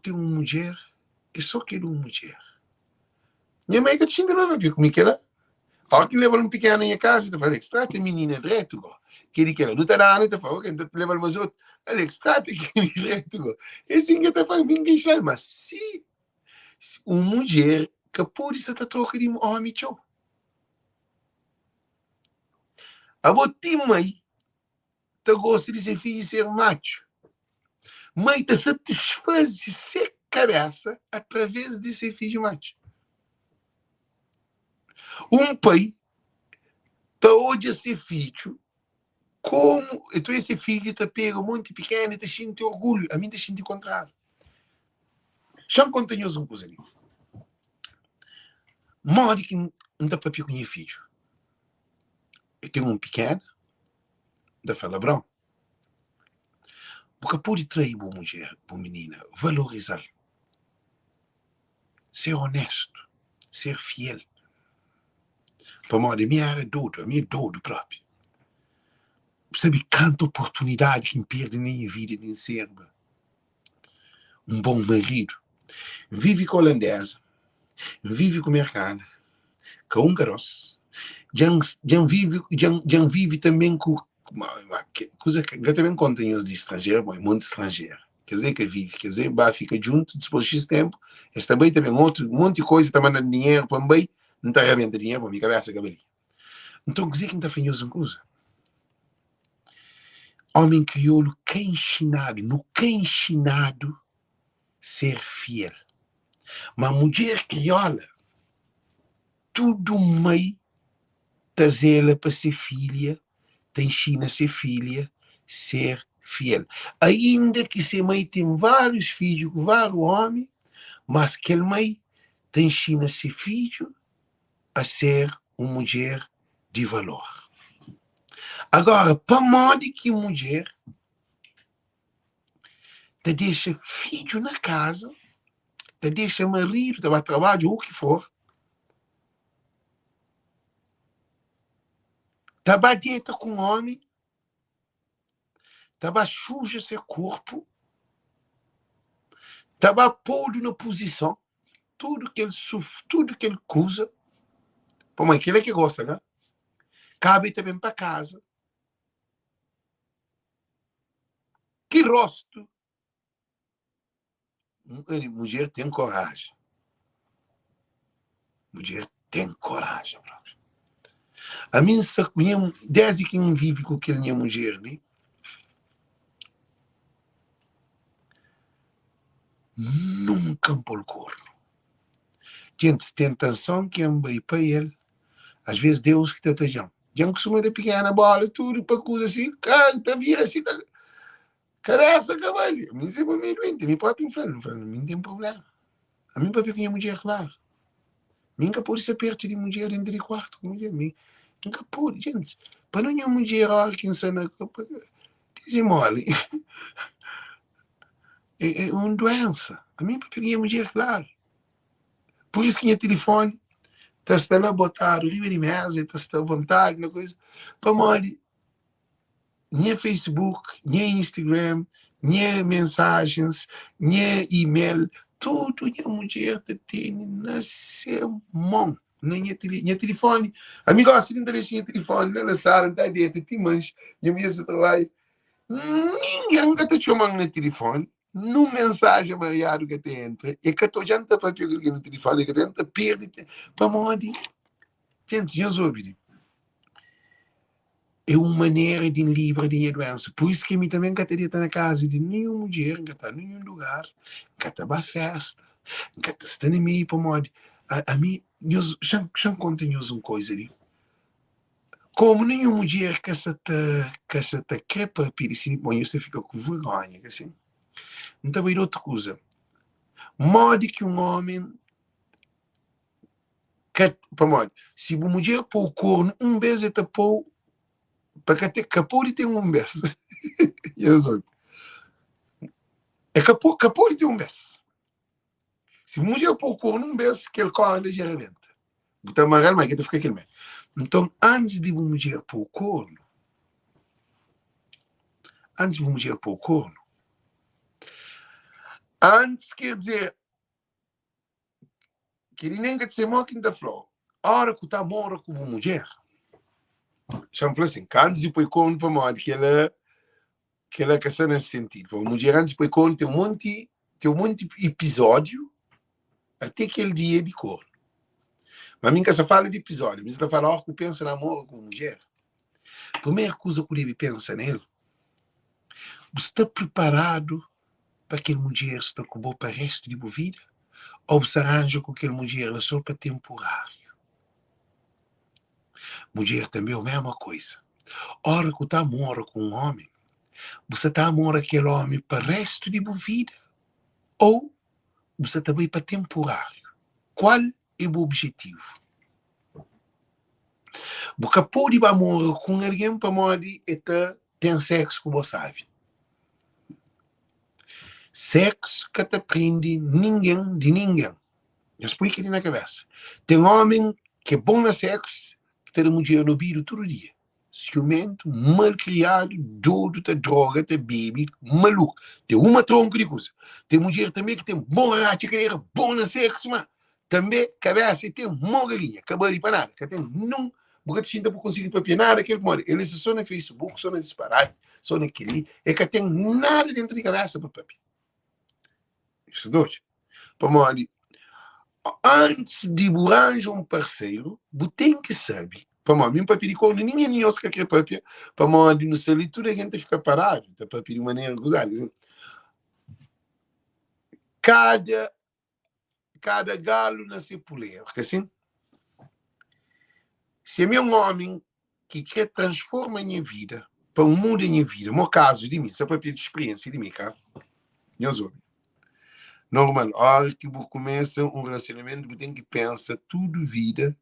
Speaker 1: tem uma mulher, eu só quero uma mulher. Minha mãe que te xinga não, viu como é que ela? Que leva um pequeno em casa, tu fala, Alex, trata a menina direto, que ele quer. Não está dando, tu fala, que tu leva mais outro. Alex, trata a menina direto, é assim que tu fala, ninguém chama. Mas se uma mulher que pode ser troca de homem, tchau. A boa mãe, tu gosta de ser filho e ser macho. Mãe te satisfaz ser cabeça através de ser filho macho. Um pai está hoje a ser filho, como então esse filho te pega muito pequeno e te sente orgulho. A mim te sente o contrário. Chama contanhoso uma coisa ali. Morde que não dá para com meu filho. Eu tenho um pequeno, da fala Brão. Porque pode trair boa mulher, boa menina, valorizar, ser honesto, ser fiel. Para modo, a minha dodo próprio. Sabe, quanta oportunidade que perde na minha vida de ser um bom marido. Vive com holandesa, vive com americana, com húngaros, já vive também com coisa que eu também conto em os de estrangeiro, mas muito estrangeiro. Quer dizer que vive, quer dizer, fica junto, depois de X tempo, esse também outro, um monte de coisa, está mandando dinheiro também, não está realmente dinheiro, para minha cabeça, cabelo. Então, quer dizer que não está fanhoso uma coisa. Homem crioulo, que ensinado, no que ensinado ser fiel. Mas mulher crioula, tudo meio trazê-la para ser filha, te ensina a ser filha, ser fiel. Ainda que esse mãe tem vários filhos, vários homens, mas aquele mãe te ensina a ser filho, a ser uma mulher de valor. Agora, para modo que mulher te deixa filho na casa, te deixa marido, te vai trabalhar, o que for, te vai dieta com homem, te vai suja seu corpo, te vai pôr na posição, tudo que ele sofre, tudo que ele acusa, pô, mas aquele é que gosta, né? Cabe também para casa. Que rosto! Mulher tem coragem. Mulher tem coragem. A mim, desde que não vive com aquele mulher, né? Nunca pôr corno. Gente, tem tentação que é um bem para ele. Às vezes Deus que está já. Já costuma de pequena bola, tudo para coisa assim, canta, vira assim, cabeça, cavalo. Me diz para mim, doente, me pode inflar, não tem problema. A mim, para ver quem é mulher, claro. Nunca pode ser perto de mulher dentro de quarto com mulher. Nunca pode, gente. Para não é mulher, quem sana, diz mole. É uma doença. A mim, para pegar a mulher, claro. Por isso que o telefone está lá botado, livre de merda, está à vontade, na coisa. Para mole, nem Facebook, nem Instagram, nem mensagens, nem e-mail, tudo a mulher tem na sua mão. Nem telefone. Amigo, assim, não deixa telefone, não sala, não está dentro, tem mancha, e a minha trabalho. Ninguém que te chama no telefone, no mensagem mariado que te entra, e que tu já para pegar no telefone, que te entra, perde, para morrer. Gente, eu ouvi. É uma maneira de livre de doença. Por isso que a mim também não está na casa de nenhuma mulher, não está em nenhum lugar, não está na festa, não está nem meio para morrer. A mim, já contei uma coisa ali. Como nenhuma mulher que essa quer para pedir, bom, você fica com vergonha, assim. Então, vai outra coisa. Modo que um homem quer, para morrer. Se uma mulher pôr o corno, vez é pôr, para que capô de ter vez. É capô de ter vez. Se uma mulher pôr o corno, vez, que ele corre, já arrebenta. Botar amarelo, mas que tu fica aquele mesmo. Então, antes de uma mulher pôr o corno, antes quer dizer, que ninguém quer ser mó quinta flor. A hora que está mora com uma mulher, chama assim, antes de pôr o corno para morrer, que ela quer ser nesse sentido. Uma mulher antes de pôr o corno tem um monte de episódio até aquele dia de corno. Mas a mim que só fala de episódio, mas está falando que pensa na amor com a mulher. A primeira coisa que ele pensa nele, você está preparado para aquela mulher está com boa para o resto de sua vida? Ou você arranja com aquela mulher só para temporário? Mulher também é a mesma coisa. A hora que está mora com um homem, você está mora aquele homem para o resto de sua vida? Ou você também para temporário? Qual é o objetivo. Porque pode morrer com alguém para morrer e tem sexo com você sabe. Sexo que te aprende ninguém de ninguém. Eu explico aqui na cabeça. Tem homem que é bom no sexo, que tem mulher no vídeo todo dia. Ciumento, mal criado, doido, te droga, te bebe, maluco. Tem uma tronca de coisa. Tem mulher também que tem bom racha, que era bom no sexo, mas também cabeça tem uma galinha, acabou de para nada. Que tem não, porque te sinta por conseguir papiar nada, aquele mora. Ele só no Facebook, só no disparate, só naquele, é que tem nada dentro de cabeça para papiar. Isso é doido. Para morrer. Antes de arranjar um parceiro, você tem que saber. Para mim, para pedir corno, ninguém nem osca que papia. Para mim, no céu, tudo a gente fica parado. Para pedir maneira gozada. Cada galo nasce puleiro. Assim? Se é um homem que quer transformar a minha vida, para um mundo da minha vida, no caso de mim, só para pedir experiência de mim, cara. Normal, a hora que você começa um relacionamento, você tem que pensar tudo vida,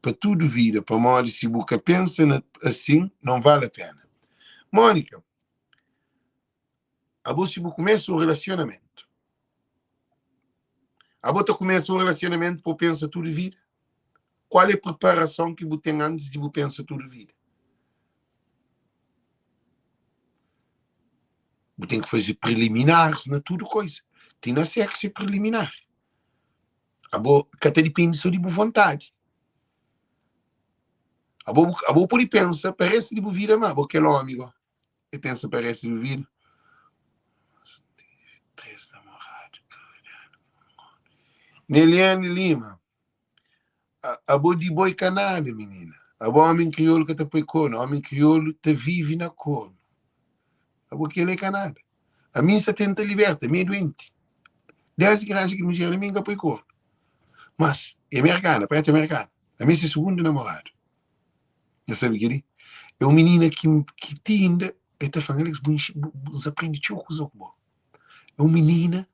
Speaker 1: para modo se você pensa assim, não vale a pena. Mônica, a você começa um relacionamento. A você começa um relacionamento para pensar tudo vida. Qual é a preparação que você tem antes de você pensar tudo vida? Você tem que fazer preliminares na tudo coisa. Tem na sexo é preliminar. A você depende só de boa vontade. A você pode pensar, parece de boa vida, mas você é amigo. E pensa, parece de boa vida. 3 namorados. Neliane Lima. A boa de boi canada, menina. A boa homem crioulo que te põe corno. Homem crioulo te vive na corno. A boa que ele é canada. A mim se tenta liberta, a mim é doente. Desde que nasce que me gera, a mim que põe corno. Mas é americana, parece americana. A mim é segundo namorado. Já sabe o que é? É uma menina que tinda, e tá falando que você aprende chocos ou bom. É uma menina,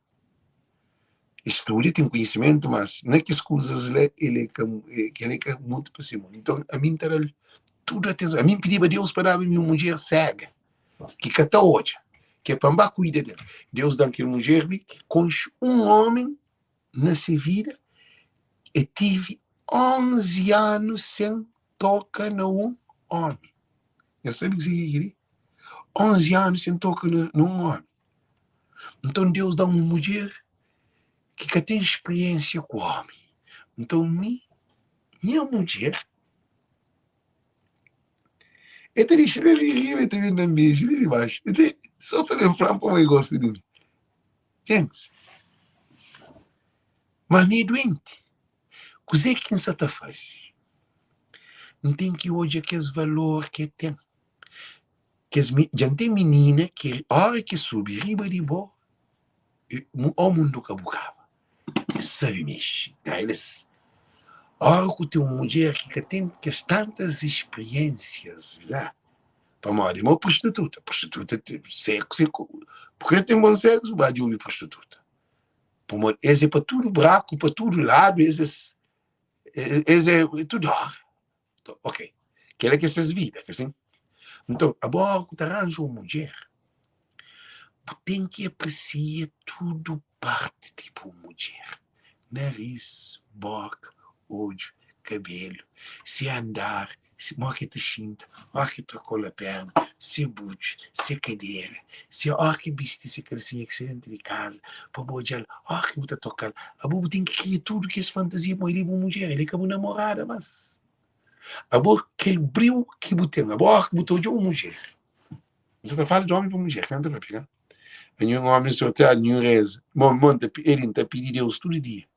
Speaker 1: estuda, tem conhecimento, mas não é que as coisas ele é muito para cima. Então, a mim está tudo atenção. A mim pedi a Deus para dar uma mulher cega, que cata hoje, que é para cuidar dela. Deus dá aquela mulher que com um homem nessa vida, e tive 11 anos sem tocar num homem. Já sabe o que significa? 11 anos sem tocar num homem. Então Deus dá uma mulher que tem experiência com o homem. Então minha mulher é ter estrela de rio, é ter vindo na minha estrela de baixo. Só para lembrar para eu gosto de mim. Gente, mas me é doente. Coisa que não se faz. Não tem que hoje aqueles valores que tem. Já tem menina que a hora que sobe riba de boa, o mundo que bugava. Sabe mexer. Eles, a hora que tem uma mulher que tem tantas experiências lá, para morrer, uma prostituta. Prostituta tem sexo. Porque tem bom sexo, vai de uma prostituta. Esse é para tudo buraco, para todo lado, esse é tudo. Então, ok. Quer que essas vidas, assim? Então, agora que arranja uma mulher, tem que apreciar tudo parte de uma mulher. Nariz, boca, olho, cabelo, se andar, se moca te cinta, ó que trocou a perna, se bute, se cadeira, se ó que viste se calcinha que se dentro de casa, para bojar, ó que buta tocar. A bobo tem que criar tudo que é fantasia para ele uma mulher, ele é uma namorada, mas a boca aquele brilho que botem, a boca que botou de uma mulher. Você não fala de homem para mulher, canta para pegar. Um homem sorteado, nenhum reza. Bom, ele está pedindo Deus todo dia.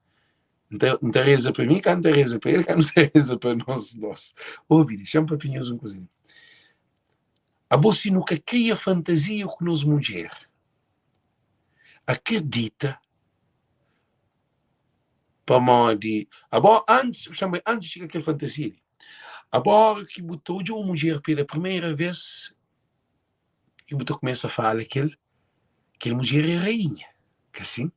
Speaker 1: Não te reza para mim, não te reza para ele, não te reza para nós. Ouve, chama para pinhos um cozinho. A você nunca cria fantasia com nós mulher. Acredita para modo de... Antes de chegar aquela fantasia. Agora que botou de uma mulher pela primeira vez, que botou começa a falar que aquela mulher é rainha. Que assim?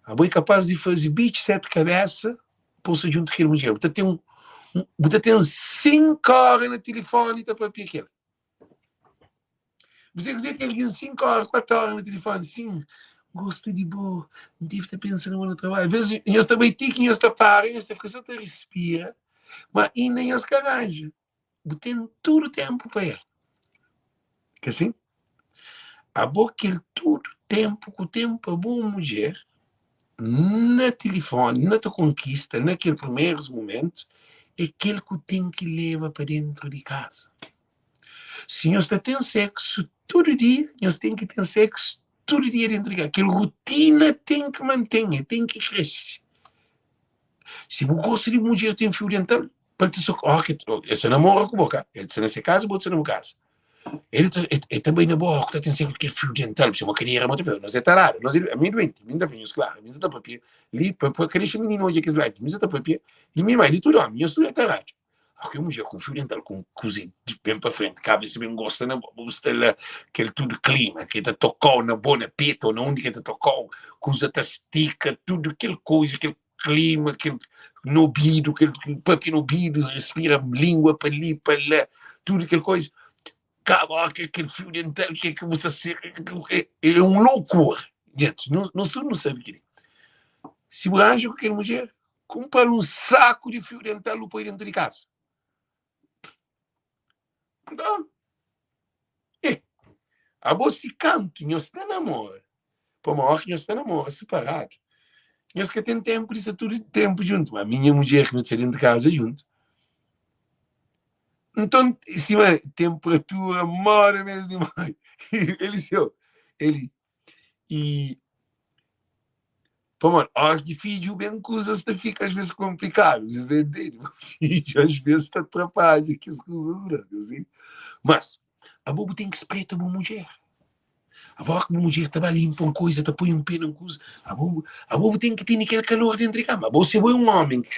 Speaker 1: A boa é capaz de fazer bicho sete cabeça, pôr-se junto com aquele mulher. Você tem 5 horas no telefone e está para aquele. Você dizer que ele tem 5 horas, 4 horas no telefone, sim, gosta de boa, não deve estar pensando no trabalho. Às vezes, eu estou bem tico, eu estou para, eu estou só respira, mas ainda em as carajas. Você tem todo o tempo para ele. Que assim? A boa que ele todo o tempo, a boa mulher, na telefone, na tua conquista, naquele primeiros momentos, é aquele que tem que levar para dentro de casa. Se nós temos sexo todo dia, nós temos que ter sexo todo dia dentro de casa. Aquela rotina tem que manter, tem que crescer. Se você gosta de mulher, tem fio dental, para te socorrer, ele se namora com a boca, ele se nessa casa, você não casa. Ele também na boca, tem sempre aquele fio dental, se uma carreira muito feia, não sei tarado, não sei, a mim doente, a mim da vinhos, claro, a mim está papel, ali, para aquele menino hoje que é slide, a mim está papel, e minha mãe, ele tudo, a minha estudo é tarado. Porque uma mulher com fio dental, com cozinha, bem para frente, cabeça bem gosta, aquele tudo clima, que te tocou na boa, na peta, ou na onde que te tocou, coisa te estica, tudo, aquele coisa, aquele clima, aquele nobido, aquele papel nobido, respira língua para ali, para lá, tudo aquele coisa. Acaba aquele fio dental que você ser, é um loucura. Gente, não sabe o que é. Se o anjo com aquela mulher, compra um saco de fio dental e põe dentro de casa. Então, a você canto, nós está namoro. Por maior que nós está namoro, separado. Nós que tem tempo, isso tudo tempo junto. A minha mulher que não está dentro de casa junto. Então, se a temperatura mora mesmo demais. E pô, mano, acho que filho bem coisas fica às vezes complicado. Filho às vezes está atrapalha que as coisas assim. Mas a bobo tem que esperar a boa mulher. A boa mulher estava limpa uma coisa, está põe um pé numa coisa. A bobo tem que ter aquele calor dentro de cama. A bobo se é um homem que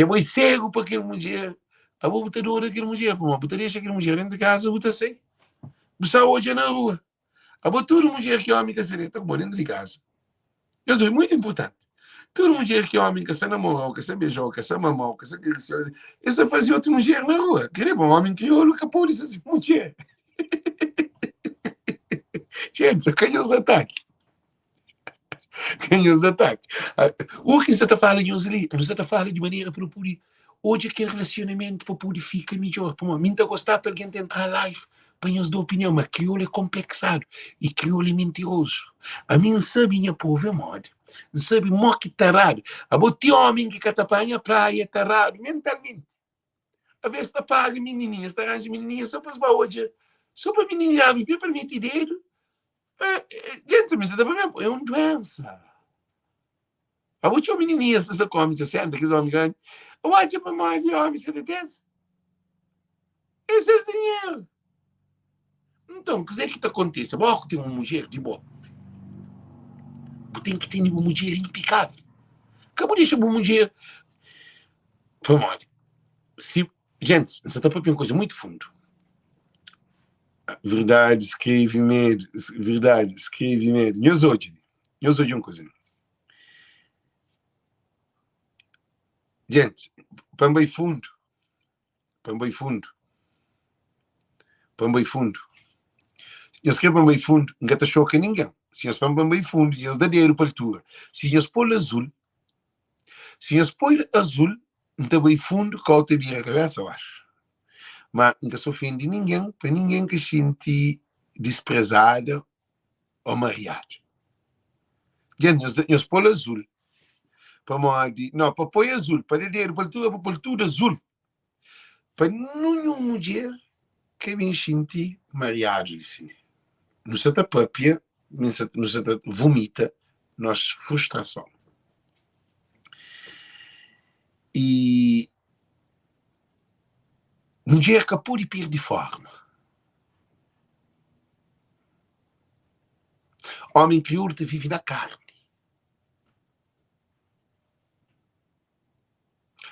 Speaker 1: é boi cego para aquela mulher. A bobo está dor daquela mulher. Pô, botar deixa aquela mulher dentro de casa, botar sem. Você hoje é na rua. A boa toda mulher que é homem que se está dentro de casa. Isso é muito importante. Toda mulher que é homem, que se namorou, que se beijou, que se mamou, que se cresceu, essa fazia outra mulher na rua. Queria um homem crioulo que pôde ser mulher. Gente, quem os ataques? Quem os ataques? O que você está falando ali? Você está falando de maneira para poder. Hoje aquele relacionamento para poder ficar melhor. Para mim, está gostar para alguém tentar live. Para as duas opiniões, mas crioulo é complexado e crioulo é mentiroso. A mim sabe minha povo é moda. Sabe, mó que tarado. A bote homem que catapanha praia tarado mentalmente. A vez está paga menininha, está arranja menininha só para as hoje. Só para menininha, me permite dedo. Gente, mas é uma doença. A bote uma menininha, se come, se senta, que os homens ganham. Olha para mais de homem, se detesta. Isso é dinheiro. Então, o que é que está acontecendo? Você tem uma mulher de boa. Você tem que ter uma mulher impecável. Acabou de deixar uma mulher. Vamos se, gente, você está para uma coisa muito fundo. Verdade, escreve medo. Verdade, escreve medo. Eu sou de uma coisa. Gente, pambei fundo. Pambei fundo. Pambei fundo. Eu escrevo pambei fundo, não está choca ninguém. Se eles falam pambei fundo, eles dão dinheiro para a altura. Se eles põem azul, não está bem fundo, corta bem a cabeça, eu acho. Mas nunca se ofende ninguém, para ninguém que se sente desprezado ou mareado. Gente, eles põem azul. Não, para pôr azul, para dar dinheiro para a altura azul. Para nenhuma mulher que me sente mareado, assim. Não se está própria, não se vomita, nossa frustração. E mulher que pode perder forma. Homem crioulo te vive na carne.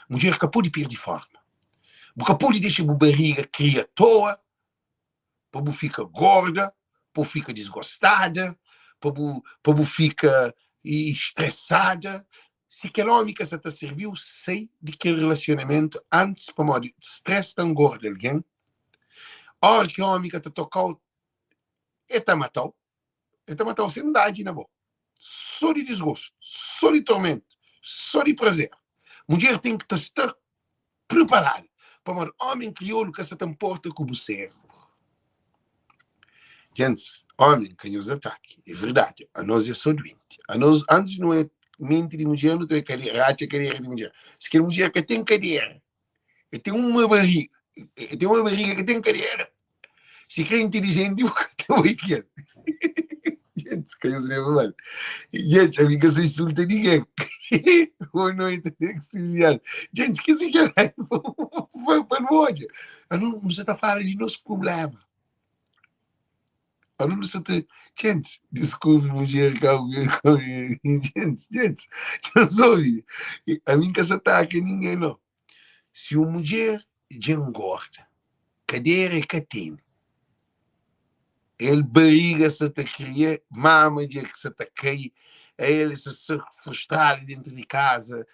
Speaker 1: Mulher que pode perder forma. Porque pode deixar a barriga criar à toa, para ficar gorda, para ficar desgostada, para ficar estressada. Se aquele homem que está serviu, sei de que relacionamento antes, para modo, stress tão gordo alguém, a hora que o homem que está tocando, ele matou sem idade na boca. Só de desgosto, só de tormento, só de prazer. Mulher tem que estar preparada para modo, homem crioulo que se comporta como você. Gente, homem que nos ataque, é verdade, a nós é só doente. A nós, antes não é mente de mulher, não tem cadeira de mulher. Se aquela mulher que tem cadeira, e tem uma barriga que tem cadeira, se quer inteligente, tem o que gente, que eu se leva mal. Gente, a minha se insulta ninguém. Boa noite, gente, que se quer para nós. Não você está falando de nosso problema. Não você está... Gente, desculpe, mulher, gente, não soube. A minha casa está aqui, ninguém não. Se uma mulher já engorda, cadeira é catena, ele barriga se te cria, mama de que se te cai, ele se frustrar dentro de casa.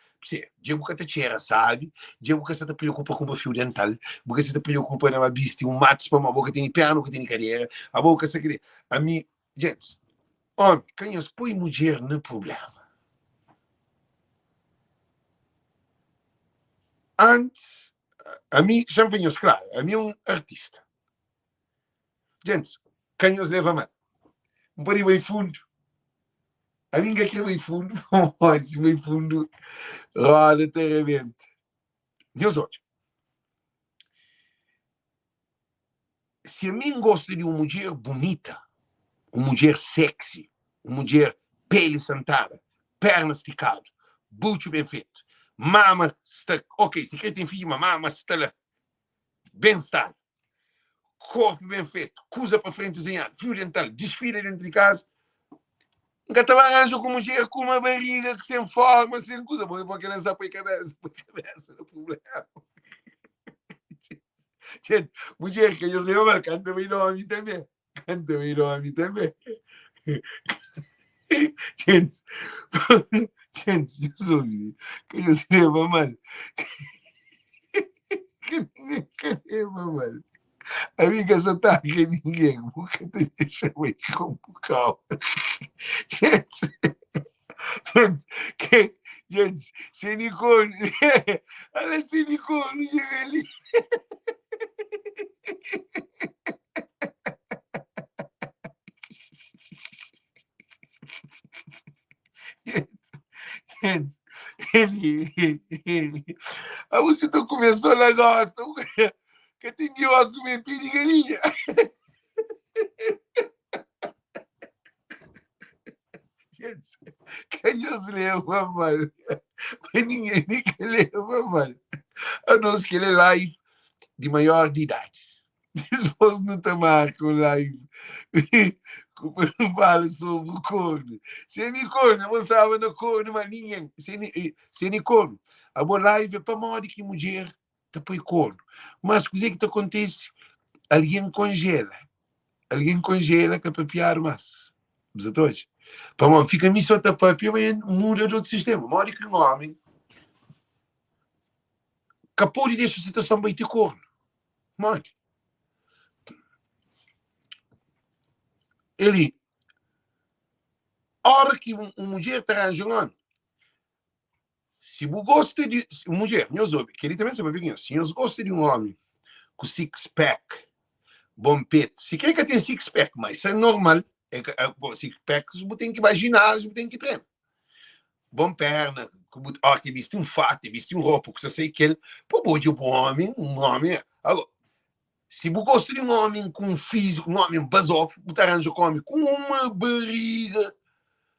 Speaker 1: Diego que te cheira, sabe? Diego que se te preocupa com o fio dental, porque se te preocupa na bista, matos para uma boca tem perna, que tem cadeira, a boca se cria. A mim, gente, homem, quem os põe mulher no problema? Antes, a mim, já me venho claro, a mim é um artista. Gente, quem os leva mal? Um parinho bem fundo. A mim que é bem fundo, olha, se bem fundo, roda terrivelmente. Meus olhos. Se a mim gosta de uma mulher bonita, uma mulher sexy, uma mulher pele sentada, perna esticada, bucho bem feito, mama está, ok, se quer ter filho, mama está lá, bem-estar, corpo bem feito, coisa para frente desenhado, fio dental, desfila dentro de casa, nunca estava arranjando com mulher com uma barriga que sem forma, sem coisa, vou para aquela para a cabeça, não é problema. Gente, mulher que eu sei, mas canta bem nome também. Canta bem nome também. Gente, gente, eu sou que eu escreva mal. Que leva mal. Amiga, só tá aqui ninguém. Nunca te deixa bem com o cal. Gente, gente, silicone. Olha silicone, chega ali. Gente, a você começou a gosta, que tinha a comer piriguelinha. Gente, que Deus leva mal, mas ninguém que leva mal. A nós que ele é live de maior de idade. Depois não tomar com live. Não fala sobre o corno. Se é corno, eu sabe no corno, mas ninguém. Se é corno, a boa live é para morrer que mulher depois corno. Mas o que é que acontece? Alguém congela que é para piar mais. Exatamente. Para morrer, fica me só tapar, mas muda de outro sistema. Morre que um homem capô de deixar a situação bem ter corno. Morre. Ele, a hora que uma mulher está arranjando, se você gosta de mulher, meus homens, que ele também sabe pequeno, se você gosta de um homem com six-pack, bom peito, se quer que tenha six-pack, mas isso é normal, six-pack, você tem que imaginar, você tem que treinar. Bom perna, que viste um fato, viste um roupa, que você sei que ele, pô, pode um homem. Agora, se você gosta de um homem com físico, um homem basof, você arranja um homem com uma barriga,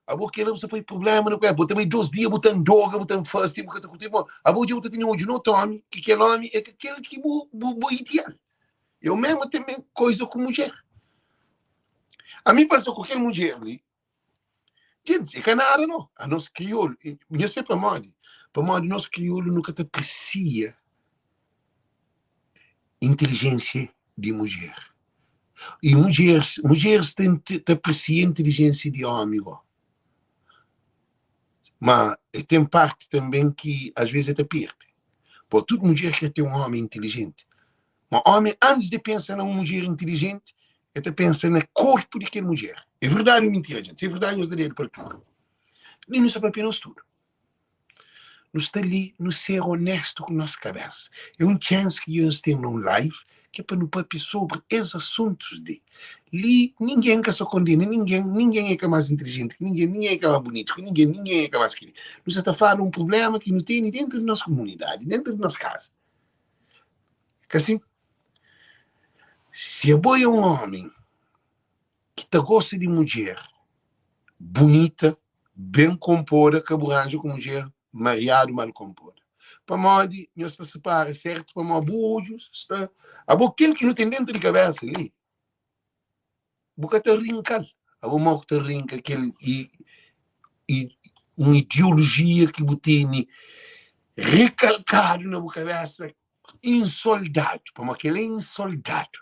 Speaker 1: a boca não se põe problema, não é? Você também 2 dias, botando droga, botando fast, porque a boca você tem hoje no homem, que aquele homem é aquele que é ideal. Eu mesmo também coisa com mulher. A mim passou com aquela mulher ali, gente, é nada não. A nossa crioulo, eu sei para modo, nosso crioulo nunca te aprecia inteligência de mulher. E mulheres têm apreciar a inteligência de homem, ó. Mas tem parte também que às vezes até perde. Por toda mulher quer ter um homem inteligente. Mas homem, antes de pensar numa mulher inteligente, até pensa no corpo daquela mulher. É verdade ou mentira, gente? É verdade ou mentira para tudo. Nem não sabe apenas tudo. Nós estamos ali, nos ser honesto com a nossa cabeça. É um chance que nós temos num live, que é para nos papiar sobre esses assuntos de ali, ninguém que se condena, ninguém é que é mais inteligente, ninguém é que é mais bonito, ninguém é que é mais querido. Nós estamos a falar de um problema que não tem dentro da nossa comunidade, dentro da nossa casa. Que assim, se é boi um homem que gosta de mulher bonita, bem composta, que arranja com mulher mariado mal composta. Para modo, nós se separa, certo? Para modo, bujos, está. A boquinha que não tem dentro de cabeça ali. Boca te rinca. A boca te rinca aquele e uma ideologia que botini recalcado na boca cabeça, insoldado. Para modo, aquele é insoldado.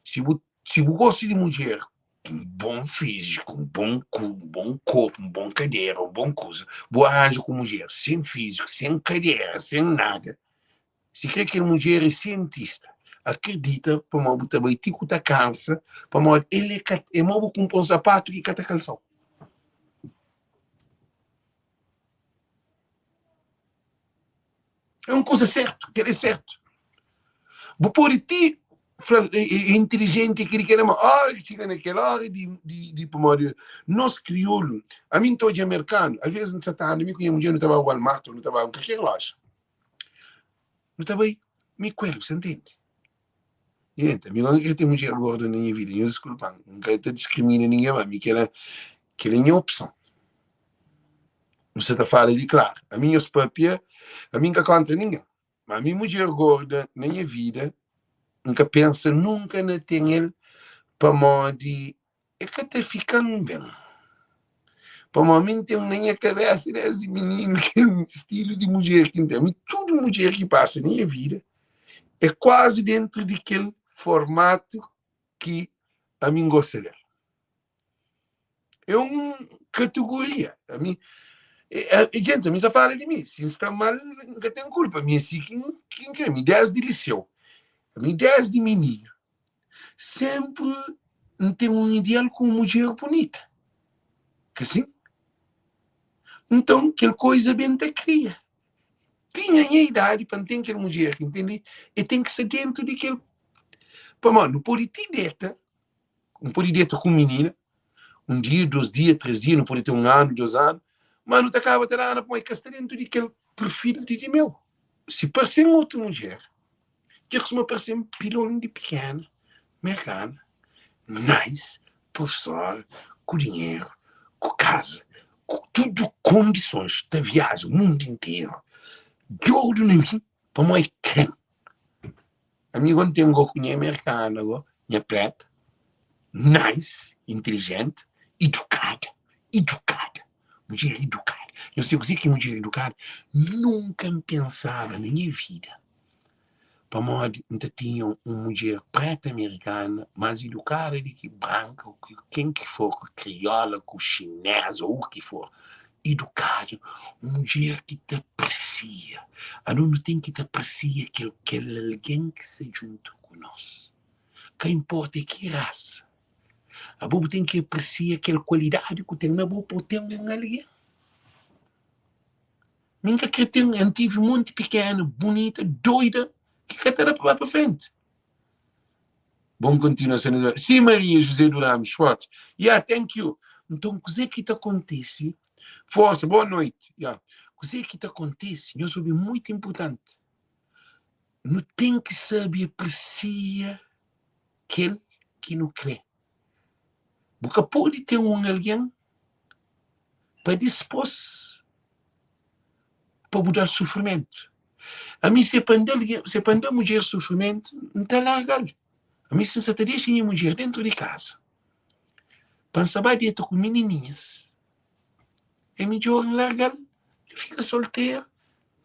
Speaker 1: Se você gosta de mulher um bom físico, um bom corpo, um bom cadeira, um bom coisa, boa arranjo com mulher, sem físico, sem cadeira, sem nada. Se crê que a mulher é cientista, acredita, para uma botar baitico da cansa, para uma ele é mobo com um sapato que cata calção. É uma coisa certa, que é certo. Vou pôr ti inteligente que quer que chega naquela hora de pomar nós crioulo a mim todo americano às vezes não está a mim com a mulher não estava ao Walmart não estava em qualquer loja não estava aí me quero você entende gente amigo não quer ter mulher gorda na minha vida eu desculpa não quero discriminar ninguém mas me que é a opção você está falando de claro a minha papia a mim que conta ninguém mas a minha mulher gorda na minha vida nunca pensa nunca na tem ele para modo é que está ficando bem. Para o momento tem nem a cabeça de menino, que é um estilo de mulher que tem. E tudo mulher que passa na minha vida é quase dentro daquele formato que a mim gosta dela. É uma categoria. A mim, gente, a mim só fala de mim. Se está mal, nunca tem culpa. A mim, assim, quem é? A minha ideia de liceu. A minha ideia de menino. Sempre tem um ideal com uma mulher bonita. Que assim? Então, aquela coisa bem te cria. Tinha a idade para ter aquela mulher, entende? E tem que ser dentro daquele. Para mano, não pode ter dieta. Não pode dieta com menina. Um dia, 2 dias, 3 dias, não pode ter 1 ano, 2 anos. Mas não te acaba de lá, mas que está dentro daquele perfil de meu. Se parecer uma outra mulher, que costuma parecer um pilão de pequena, americana, nice, professor, com dinheiro, com casa, com tudo condições da viagem, o mundo inteiro. Todo na mim, para mim, quem? A minha quando tem um gosto americano, minha preta, nice, inteligente, educada. Mulher educada. Eu sei que mulher educada nunca pensava na minha vida. Para mim, ainda tinha uma mulher preta americana, mais educada do que branca, quem que for, crioula, chinesa, ou o que for. Educado, uma mulher que te aprecia. A não tem que te aprecia aquele alguém que se junta com nós. Que importa é que raça. A bobo tem que apreciar aquela qualidade que tem na bobo por ter um alguém. Ninguém quer ter um antigo muito pequeno, bonita, doida, que quer ter para frente. Bom continuação. Sim, Maria José do Ramos, forte. Yeah, thank you. Então, o que é que te acontece? Força, boa noite. Yeah. O que é que te acontece? Eu soube muito importante. Não tem que saber apreciar aquele que não crê. Porque pode ter um alguém para dispor para mudar o sofrimento. A mim, se a mulher sofrimento, não está largado. A mim, se você deixa a mulher dentro de casa, para saber dentro com menininhas, é melhor largar, fica solteiro,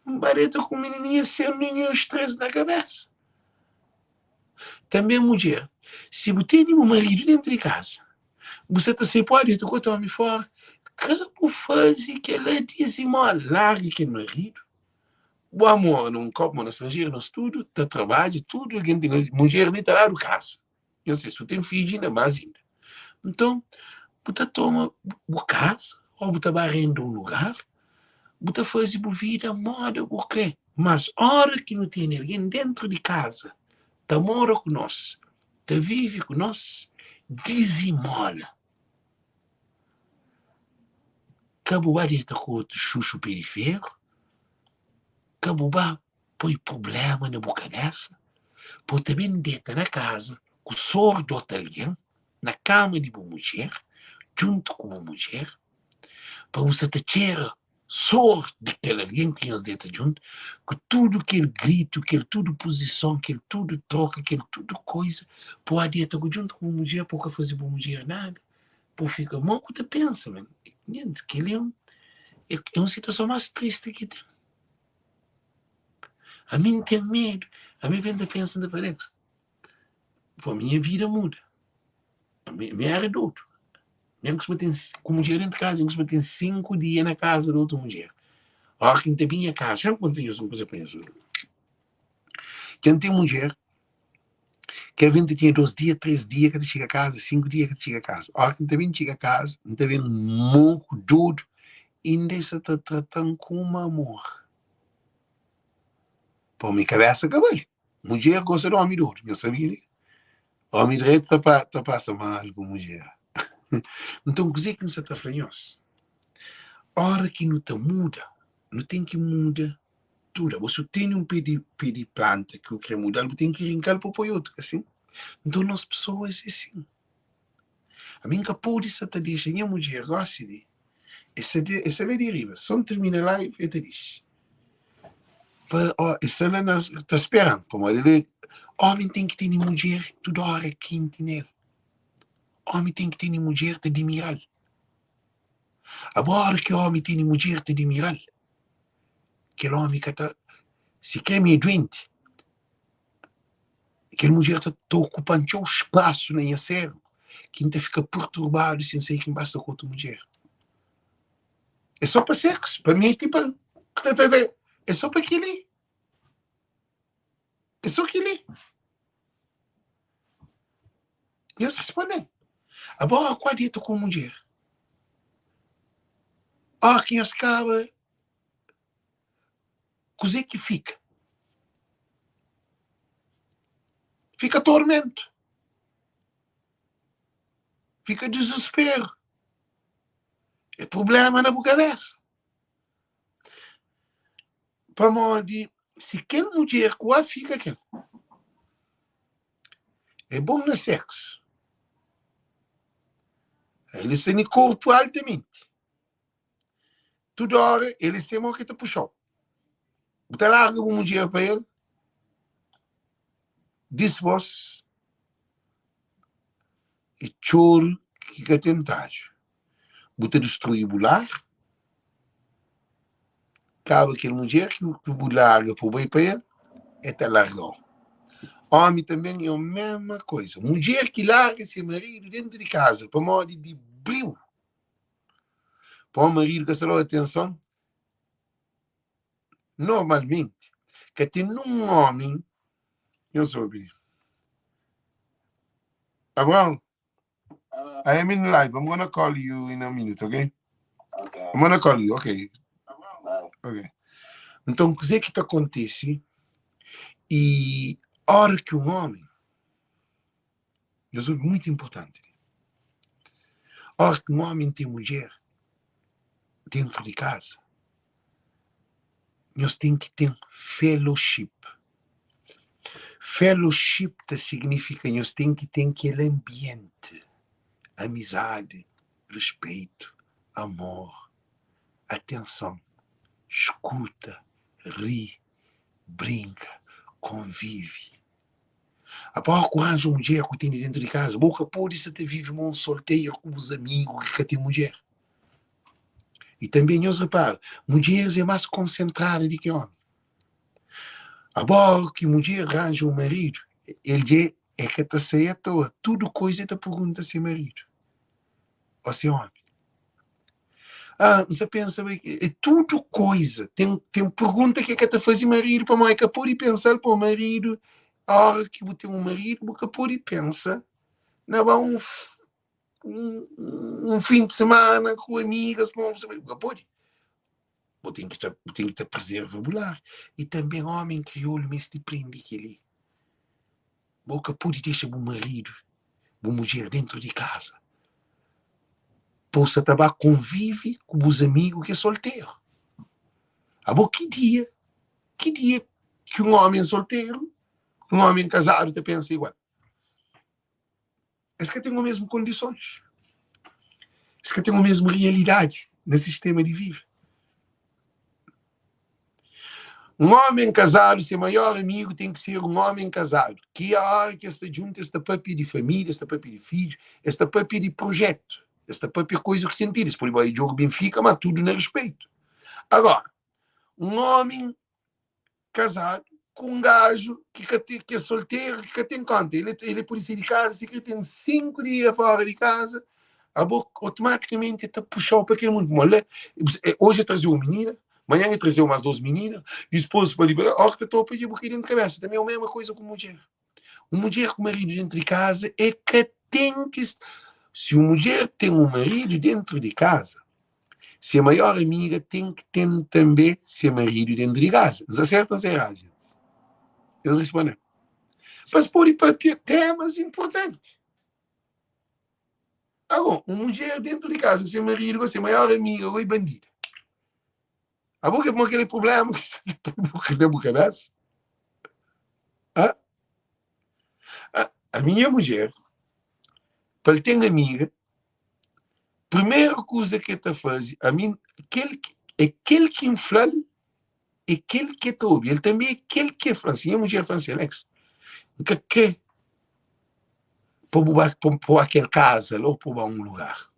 Speaker 1: bareta com menininhas sem nenhum estresse na cabeça. Também mulher, se você tem um marido dentro de casa, você se pode tocar o homem fora, como faz que ela diz mal, larga aquele marido. O amor num copo, no estrangeiro, no estudo, tá trabalho, tudo, alguém tem mulher nem tá lá no casa. Eu sei, se tem filho, ainda mais ainda. Então, você toma o casa, ou você vai render um lugar, você faz a vida moda o quê? Mas a hora que não tem ninguém dentro de casa, tá mora com nós, tá vive com nós, desenmola. Cabo vai deitar com o chuchu periférico, cabo vai põe problema na boca dessa, por também deitar na casa, com o soro do alguém, na cama de uma mulher, junto com uma mulher, para você ter tirar soro daquele alguém que nós deita junto, com tudo aquele grito, aquele tudo posição, aquele tudo troca, aquele tudo coisa, pode deitar junto com uma mulher, porque fazer uma mulher nada, por ficar mal, que você pensa, mano. Aquele é uma situação mais triste que tem. A mim tem medo. A mim vem pensando para isso. A minha vida muda. A minha área é do outro. Mesmo que você tem com mulher dentro de casa, que você tem 5 dias na casa de outra mulher. Olha quem tem minha casa, sabe quanto eu não penso? Quem tem mulher, que a gente tinha 2 dias, 3 dias que te chega a casa, 5 dias que te chega a casa. Olha quem também chega a casa, não tem um monco duro, ainda se está tratando com um amor. Por minha cabeça, acabou. Mulher gosta de homem duro, eu sabia ali. Homem direito tá passa mal com mulher. Então, o que você está falando? A hora que não te muda, não tem que mudar tudo. Você tem um pé de planta que eu quero mudar, você tem que arrancar para pôr outro, assim. Então, nós pessoas é assim. A minha pode ser te deixar minha mulher gosta de essa é de riba. Só termina a live e te diz. Essa ela está esperando. Para ele, homem tem que ter mulher toda hora quente nele. Homem tem que ter mulher te admirar. Agora que o homem tem mulher te admirar, aquele homem que está, se quer meio doente, aquela mulher está ocupando o espaço na cérebro, que ainda fica perturbado sem saber quem basta com outra mulher. É só para sexo. Para mim é tipo, é só para aquele. É só aquele. E eles respondem. Agora, qual dito com mulher? Quem acaba, coisa que fica. Fica tormento. Fica desespero. É problema na boca dessa. Para modo, se aquela mulher qual fica aquela, é bom no sexo. Ele se no corpo altamente. Toda hora ele se morre que te puxou. Você larga uma mulher para ele, diz vos, e choro que quer tentar. Você destrui o lar, cabe aquele mulher que o larga para o bem para ele, e te largou. Homem também é a mesma coisa. Mulher que larga seu marido dentro de casa, para modo de brilho. Para o marido que se dá atenção, normalmente, que tem um homem, eu soube. Well, I am in live. I'm going to call you in a minute, okay? Okay. I'm going to call you, okay. Okay. Então, o que é que te acontece? E a hora que um homem, isso é muito importante, a hora que um homem tem mulher dentro de casa, nós temos que ter fellowship. Fellowship significa que nós temos que ter aquele ambiente, amizade, respeito, amor, atenção, escuta, ri, brinca, convive. Após que arranja uma mulher que tem dentro de casa, boca pode ser que vive um solteiro com os amigos que tem mulher. E também nós reparamos, mulheres é mais concentrada do que homem. Agora que mulher arranja um marido, ele é que te sei à toa. Tudo coisa te pergunta se é marido. Ou se é homem. Você pensa bem que é tudo coisa. Tem pergunta que te faz marido para mãe, que pode pensar para o marido. A hora que você tem um marido, que pode pensar. Não há um fim de semana com amigas, que pode. Tem que estar preservar. E também homem crioulo, mas te prende aquele. Boca pode deixar o marido, a mulher dentro de casa. Possa trabalhar, convive com os amigos que é solteiro. Que dia que um homem solteiro, um homem casado, te pensa igual? É que tem as mesmas condições. É que tem a mesma realidade no sistema de vida. Um homem casado, seu maior amigo tem que ser um homem casado, que a hora que está junto, esta papia de família, esta papia de filho, esta papia de projeto, esta papia coisa que sentir. Isso por aí jogo Benfica, mas tudo no respeito. Agora, um homem casado com um gajo que é solteiro, que tem conta. Ele é polícia de casa, se ele tem 5 dias fora de casa, a boca automaticamente está puxado para aquele mundo. Hoje trazia uma menina, amanhã ele trazia umas 2 meninas, depois para liberar, a hora que estou a pedir um bocadinho de cabeça. Também é a mesma coisa com mulher. Uma mulher com marido dentro de casa é que tem que... Se uma mulher tem um marido dentro de casa, se a maior amiga tem que ter também seu marido dentro de casa. Eles acertam ou erram, gente? Eles respondem. Mas por temas importantes. Agora, uma mulher dentro de casa, seu marido, você maior amiga, ou bandida. A boca é aquele problema que você tem na cabeça. A minha mulher, para ter amiga, primeira coisa que está fazendo, a mim, aquele que infla, aquele que está ouvindo, ele também é aquele que é francês, a mulher francesa, Alex. Que para aquele casa, ou para um lugar.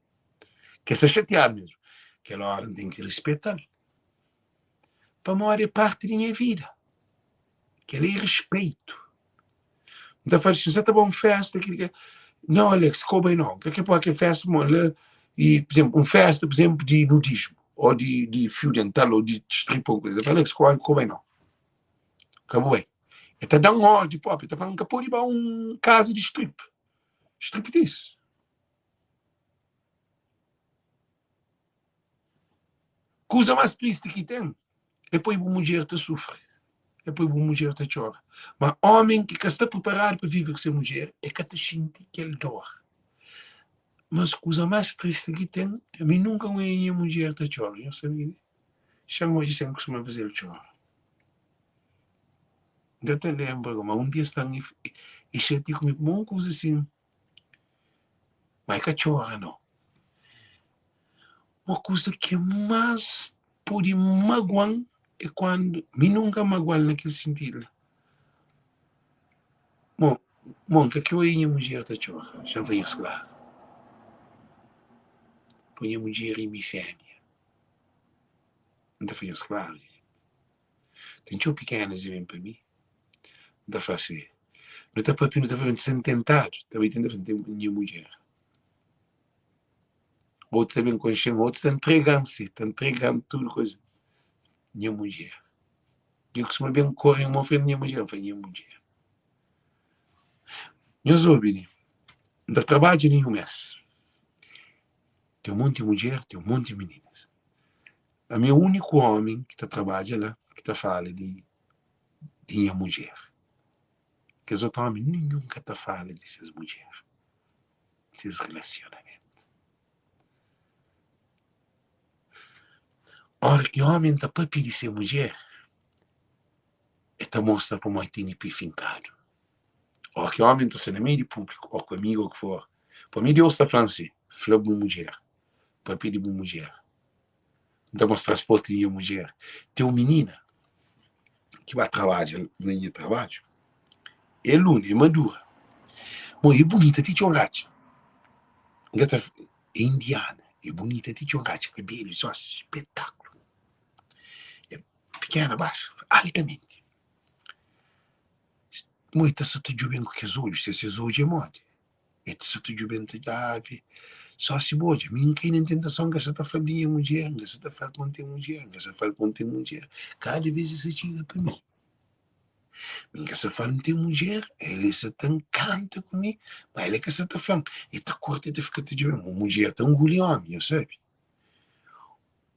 Speaker 1: Que se chatear mesmo. Aquela hora tem que respeitar. Para uma é parte da minha vida. Que ele é respeito. Então, faz você está bom festa. Não, Alex, como não? Que é para que festa, e, por exemplo, festa, por exemplo, de nudismo, ou de fio dental, ou de strip, ou coisa. Alex, como não? Acabou bem. Está dando ordem, pop. Está falando que pode ir para um caso de strip. Striptease. Coisa mais triste que tem. Depois a mulher te sofre. Depois a mulher te chora. Mas homem que está preparado para viver sem mulher é que te sente aquele dor. Mas a coisa mais triste que tem, também nunca a mulher te chora. Eu sabia. Chama de sempre costuma fazer chorar. Eu te lembro, mas um dia estão e chateou comigo, uma coisa assim. Mas que chora, não. Uma coisa que mais pode magoar é quando me nunca magoar naquele sentido. Bom, que eu ia mulher da chorra, já veio claro. Põe a mulher em minha fêmea. Não veio claro. Tem tão pequenas e vem para mim. Não fazer. Não está para ser tentado. Também tem de ter minha mulher. Outro também conhecendo, outro está entregando-se, está entregando tudo coisa. Minha mulher. Eu costumo bem correr uma frente minha mulher, foi minha mulher. Meus ouvintes, não trabalho nenhum mês. Tem um monte de mulher, tem um monte de meninas. O meu único homem que está trabalhando lá, que está falando de minha mulher. Que os outros homens nunca está falando de suas mulheres. Seus relacionamentos. A hora que o homem está para pedir ser mulher, está mostrar para o moitinho fincado. A hora que o homem está sendo meio de público, ou comigo, ou o que for, para mim, Deus está falando assim, falou de uma mulher, para pedir uma mulher. Então, mostrar as fotos de uma mulher. Tem uma menina que vai trabalhar, nem trabalho, é luna, é madura. Mas é bonita, tem chongate. É indiana, é bonita, tem chongate, cabelo, só espetáculo. É pequena, baixa, altamente. Muita se tu bem com que hoje, se hoje é moda. E se tu bem te dave, só se boja, mim quem não tentação que essa tá fazia mulher, essa tá faz manter mulher, essa faz manter mulher. Cada vez isso chega para mim. Mim que essa faz manter mulher, ele se tão canta comigo, mas ele que essa tá falando, e tá corta e tá fica te bem, uma mulher tão gulhão, sabe?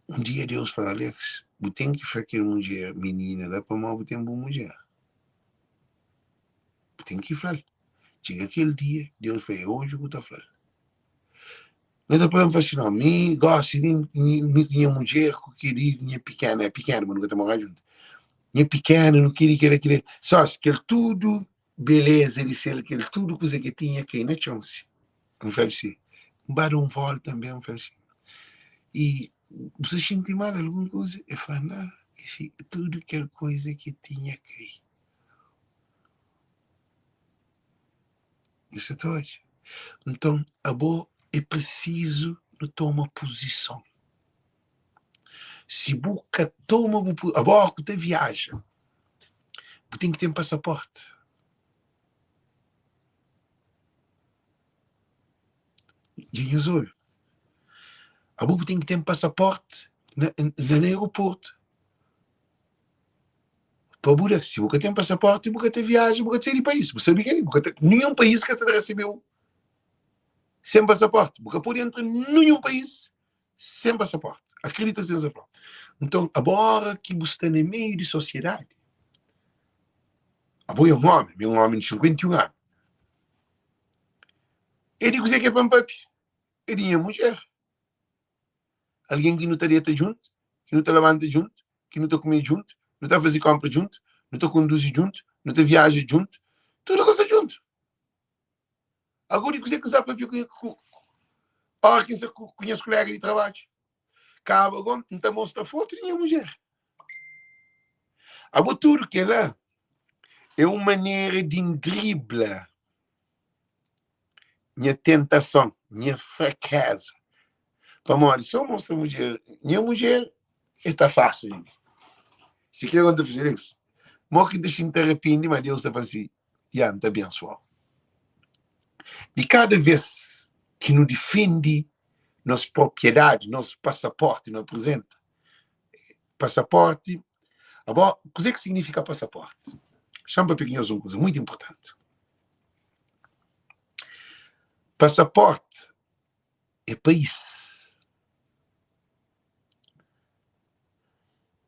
Speaker 1: Um dia Deus fala, Alex, você tem que fazer aquela mulher, menina, lá para mal, você tem uma mulher. Você tem que falar. Chega aquele dia, Deus fala, hoje eu estou falando. Não está para fascinar. Me gosta de minha mulher, que queria, minha pequena, é pequena, mas nunca está morando junto. Minha pequena, não queria. Só se aquele tudo, beleza, ele ser aquele tudo coisa que tinha, que na chance. Um faleci. Um barão vol também, um faleci. E você sente mal alguma coisa? Eu falo, não, tudo aquela coisa que tinha que. Isso é hoje. Então, a boa é preciso de tomar posição. Se busca, toma a boa que você viaja, você tem que ter um passaporte. E resolve. A boa tem que ter um passaporte no aeroporto. Para Buda, se você tem um passaporte, você tem viagem, você tem país. Você sabe que nenhum país que você recebeu sem passaporte. Você pode entrar em nenhum país sem passaporte. Acredita sem passaporte. Então, agora que você está no meio de sociedade, agora é um homem de 51 anos. Ele consegue que é para papi. Ele é mulher. Alguém que não está dieta junto, que não está levanta junto, que não está comer junto, não está fazendo compra junto, não está conduzir junto, não está viaja junto, tudo coisa junto. Agora você que sabe que quem você conhece colega de trabalho. Acaba agora, não está mostrando foto nem a mulher. Agora tudo que ela é uma maneira de driblar minha tentação, minha fracasso. Para morrer, só mostra a mulher. Minha mulher está fácil. Se quer quando fazer isso, morre deixa em terapia, mas Deus está assim, já está abençoado. E cada vez que nos defende nossa propriedade, nosso passaporte, nos apresenta passaporte. Agora, o que significa passaporte? Chama para pequenos uma coisa muito importante. Passaporte é país.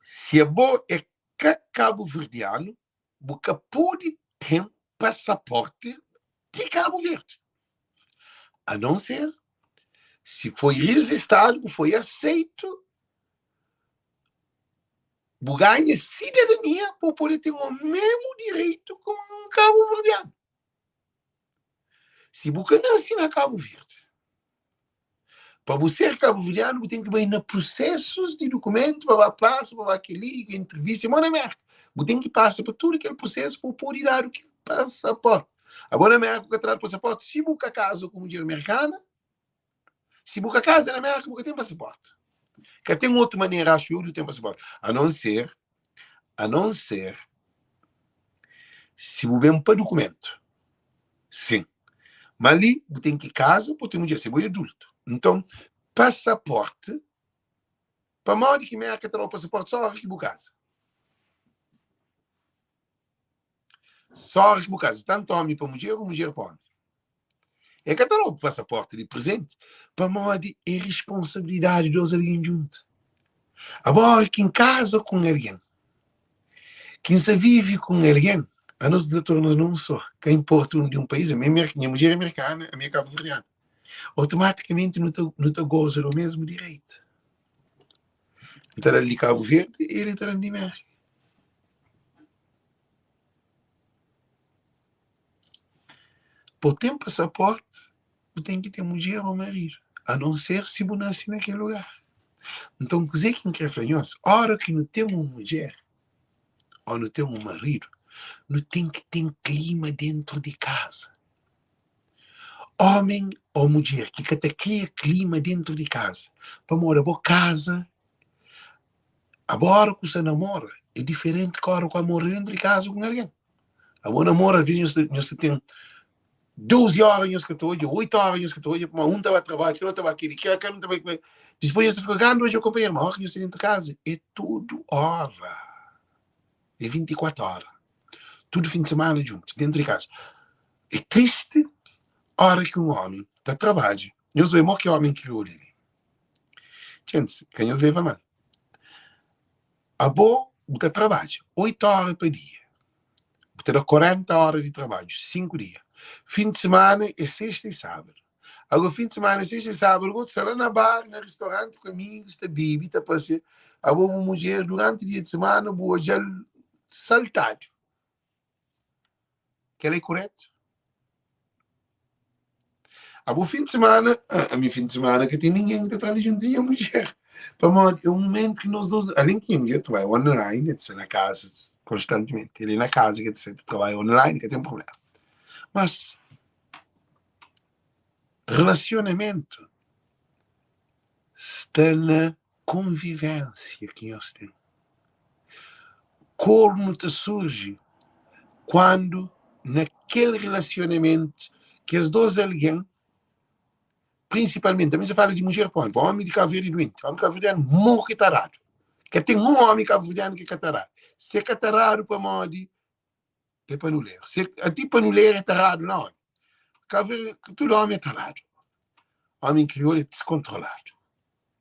Speaker 1: Se é bom é cabo-verdiano, você pode ter passaporte de Cabo Verde. A não ser se foi registrado, foi aceito, ganha cidadania para poder ter o mesmo direito como um cabo-verdiano. Se você nasce na Cabo Verde, para você ser cabo-verdiano, você tem que ir nos processos de documento, para a praça, para aquele, entrevista, mas na América. Você tem que passar por todo aquele processo para poder dar o passaporte. Agora, na América, você traz passaporte, se você casa com mulher americana, se você casa na América, você tem passaporte. Que tem outra maneira, acho eu, de ter passaporte. A não ser, se você vem para documento. Sim. Mas ali, você tem que ir casa, porque tem um dia, você é adulto. Então, passaporte, para mal de que América terá o passaporte, só aqui em casa. Só aqui em casa. Tanto homem para mulher, ou mulher para homem. É que terá o passaporte de presente, para mal de irresponsabilidade de alguém junto. Agora, quem casa com alguém, quem se vive com alguém, a nós se torna não só que importa de um país, a minha mulher é americana, a minha cabo-verdiana. Automaticamente não te goza do mesmo direito. Então, ele de Cabo Verde e ele está de América. Por ter passaporte, você tem que ter mulher ou marido, a não ser se você nasce naquele lugar. Então, dizer que quer falar, a hora que não tem uma mulher ou não tem um marido, não tem que ter clima dentro de casa. Homem ou mulher que até cria clima dentro de casa. Para morar boa casa, agora que você namora, é diferente que a hora que mora dentro de casa com alguém. A boa namoro, às vezes, nós tem 12 horas que estou hoje, 8 horas que estou hoje, mas um estava a trabalhar, aquele estava aqui, aquele não estava aqui. Depois você fica ganhando hoje, eu acompanho, mas a hora que eu estou dentro de casa, é tudo hora. É 24 horas. Tudo fim de semana junto, dentro de casa. É triste a hora que um homem está trabalhando. Eu sou o que homem que eu olho. Gente, quem os leva mal? A boa, está trabalhando 8 horas por dia. Está 40 horas de trabalho, 5 dias. Fim de semana é sexta e sábado. Agora, fim de semana, sexta e sábado, eu estou lá na bar, no restaurante, com amigos, está bebendo, está passeando. A boa mulher, durante o dia de semana, boa já saltado. Que é correto? A boa fim de semana, a minha fim de semana, que tem ninguém que está ali juntinho, a mulher. É um momento que nós dois, além que a mulher trabalha online, está na casa constantemente. Ele é na casa, que sempre trabalha online, que tem um problema. Mas, relacionamento está na convivência que nós temos. Corno te surge quando, naquele relacionamento, que as duas alguém, principalmente, também se fala de mulher, põe, para homem de Cabo Verde doente, homem de Cabo Verde morre tarado. Que tem um homem Cabo Verde que é tarado. Se é tarado para morrer, é para não ler. Se a ti para não ler é tarado, não. Cabo Verde, todo homem é tarado. Homem crioulo é descontrolado.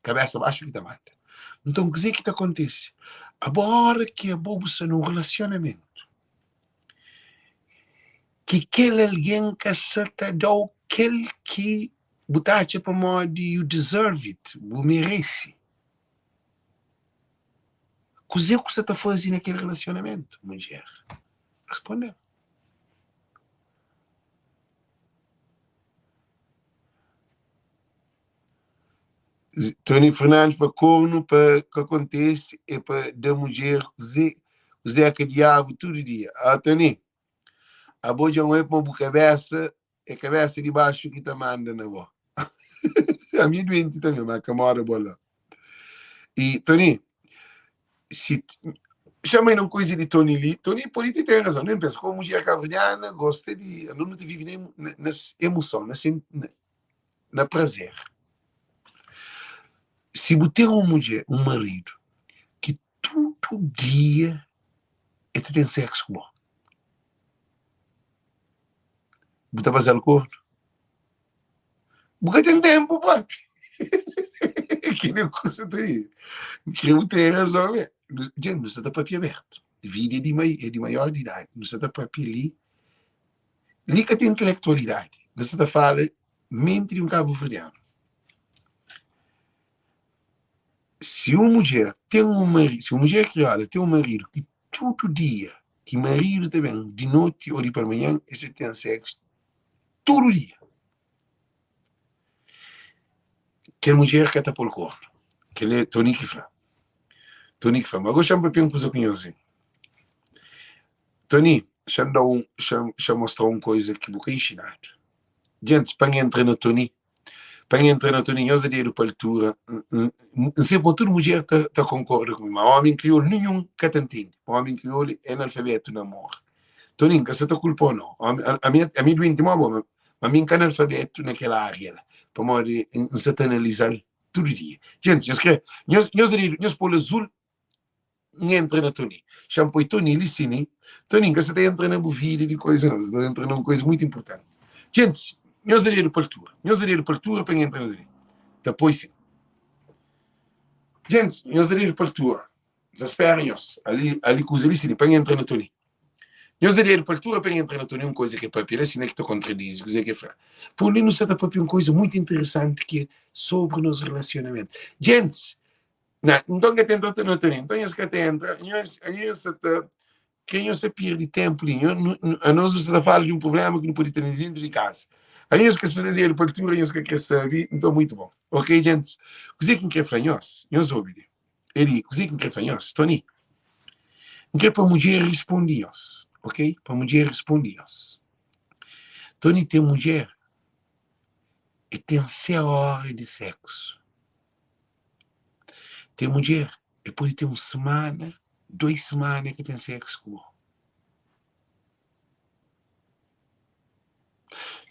Speaker 1: Cabeça baixa que está mata. Então, o que é que acontece? Agora que é bobo no relacionamento, que aquele alguém que acerta dá aquele que botaste para modo you deserve it, você merece. O que você está fazendo naquele relacionamento, mulher? Responda. Tony Fernandes para corno para que acontece é para da mulher o Zé que diabo todo dia. Ah, Tony, a boja não é para a cabeça, é a cabeça de baixo que está manda na boa. A minha doente também, mas que mora bola. E Tony, se chamei uma coisa de Tony Lee, Tony política tem razão, nem penso como mulher cavalhana gosta de, não te vive nem na emoção, na prazer. Se você tem uma mulher, um marido que todo dia ele tem sexo bom, você vai fazer o corpo? Porque tem tempo, papi. Que nem coisa daí. Que eu tenho razão, né? Gente, não está papi aberto. Vida é de maior de idade. Não está papi ali. Ali que tem intelectualidade. Não está fala mente de um cabo verdeano. Se uma mulher tem um marido, se uma mulher criada tem um marido que todo dia, que marido também, de noite ou de para manhã, esse tem sexo todo dia. Que a mulher quer estar por corno. Que ele é Tony que fala. Tony que fala. Mas agora chama para uma coisa opiniãozinha. Tony, já mostrou uma coisa que eu ensinado. Gente, para entrar no Tony, eu já dei para a altura, sempre toda mulher está concorda comigo, mas o homem crioulo nenhum que te entende. O homem crioulo é analfabeto no amor. Tony, que você está culpando não. A minha doente é bom, mas a minha é analfabeto naquela área. Para modo se analisar todo dia. Gente, eu pôr azul, entra na Tony. Shampoo Tony, licine. Tony, que você está entrando na vida de coisa, não. Você está entrando numa coisa muito importante. Gente, nós daria para a altura para entrar na direita. Depois sim. Gente, nós daria para a altura. Esperem-nos. Ali com os licine, para entrar na Tony. Nós daria para a altura para entrar na Tony uma coisa que é papel, assim é que te contradiz, coisa que é fraca. Por ali não se dá papel uma coisa muito interessante que é sobre o nosso relacionamento. Gente, não, então que tem outra na Tony. Então, que tem entra, quem se perde tempo ali, a nós se fala de um problema que não pode ter dentro de casa. Aí eu esqueci de ler para a altura, eu quer saber, então muito bom. Ok, gente? Così que quer fanhos, eu sou ouvido. Ele, così que quer fanhos, Tony. Que para a mulher respondios, ok? Para a mulher respondios. Tony tem mulher e tem 6 horas de sexo. Tem mulher e pode ter uma semana, 2 semanas que tem sexo com o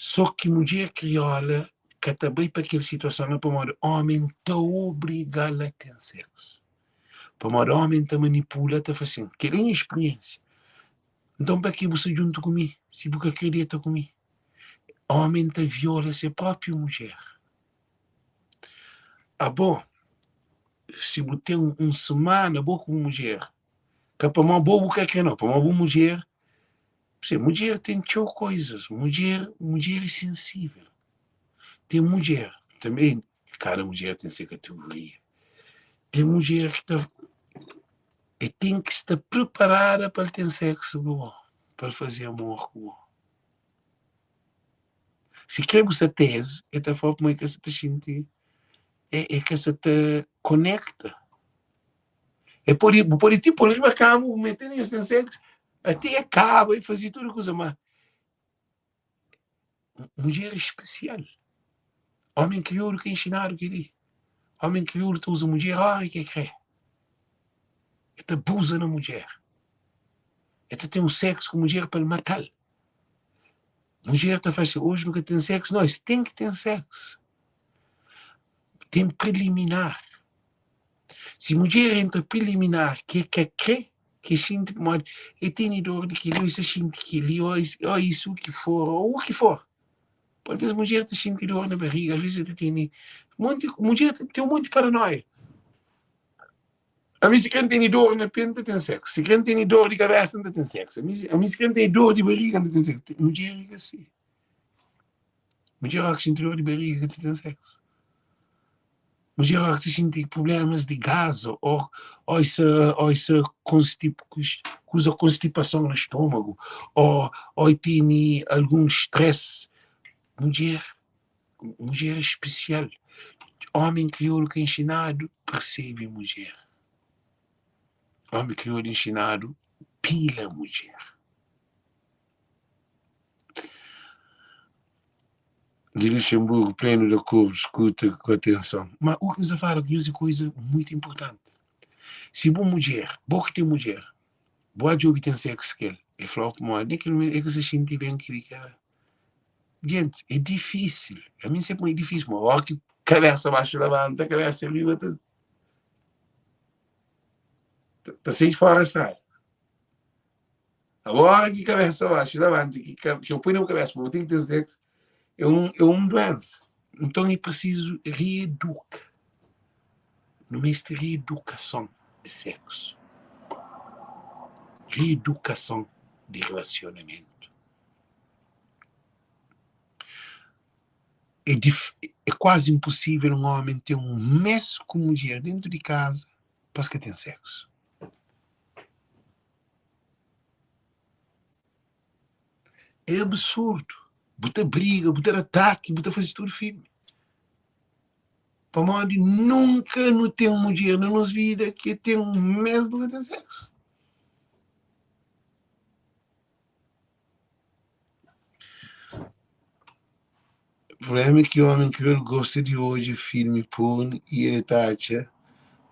Speaker 1: Só que mulher crioula, que também para aquela situação, é para o homem está obrigado a ter sexo. Para o homem está manipula, está fazendo. Que nem experiência. Então, para que você junto comigo? Se você acredita comigo? Homem está viola a sua própria mulher. Ah, bom, se você tem semana boa com mulher, que para uma boa que não, para uma boa mulher, mulher tem tchau coisas. Mulher é sensível. Tem mulher, também, cada mulher tem sua categoria. Tem mulher que está e tem que estar preparada para ter sexo com para fazer amor com o. Se queremos a tese, é da forma como é que se te sente, é que se te conecta. É por tipo, eles acabam metendo em sexo, até acaba e fazer tudo coisa, mas mulher é especial. Homem crioulo que ensinaram que ele. Homem crioulo que usa mulher, ai que é. Ele abusa na mulher. Ele tem sexo com mulher para matar. Mulher está fazendo hoje nunca tem sexo, nós tem que ter sexo. Tem preliminar. Se mulher entra preliminar, que sinto e tem dor de que ele se sente que ele ou isso que for ou o que for. Às vezes mulher te sente dor na barriga, às vezes tem mulher tem um monte de paranoia. A mim se quem tem dor na penta tem sexo, se quem tem dor de cabeça não tem sexo, a mim se quem tem dor de barriga não tem sexo. Mulher é assim. Mulher que sente dor de barriga tem sexo. Mulher que sente problemas de gás ou essa constipação no estômago ou tem algum estresse. Mulher é especial. Homem crioulo que é ensinado percebe mulher. Homem crioulo ensinado pila mulher. De Luxemburgo, pleno de acordo, escuta com atenção. Mas o que você fala aqui é coisa muito importante. Se boa mulher, boa que tem mulher, boa de obter sexo que ele, é falar para uma, é que se sente bem que ele quer. Gente, é difícil. A mim sempre é difícil, mas olha que cabeça abaixo levanta, cabeça arriba, está sem esforçar. Agora que cabeça abaixo levanta, que eu ponho na cabeça, mas eu tenho que ter sexo, é um doença. Então é preciso reeducar. No mês de reeducação de sexo. Reeducação de relacionamento. É quase impossível um homem ter um mês com mulher dentro de casa para que tem sexo. É absurdo. Bota briga, bota ataque, bota fazer tudo firme. Para modo nunca não tem uma mulher na nossa vida que tem um mês do que tem sexo. O problema é que o homem que ele gosta de hoje filme porno e ele tacha,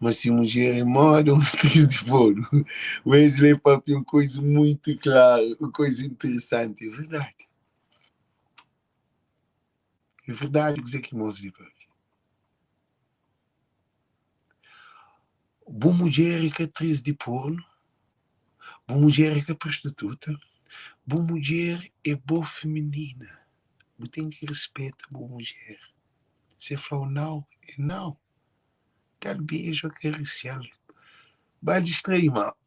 Speaker 1: mas se mulher é moda, uma atriz de porno. Wesley Pop é uma coisa muito clara, uma coisa interessante, é verdade. É verdade o que você que mostra, Pop. Boa mulher é que é atriz de porno, boa mulher é que é prostituta, boa mulher é boa feminina. Você tem que respeitar a boa mulher. Você falou não, é não. Dar beijo, acariciar. Vai distrair, mal.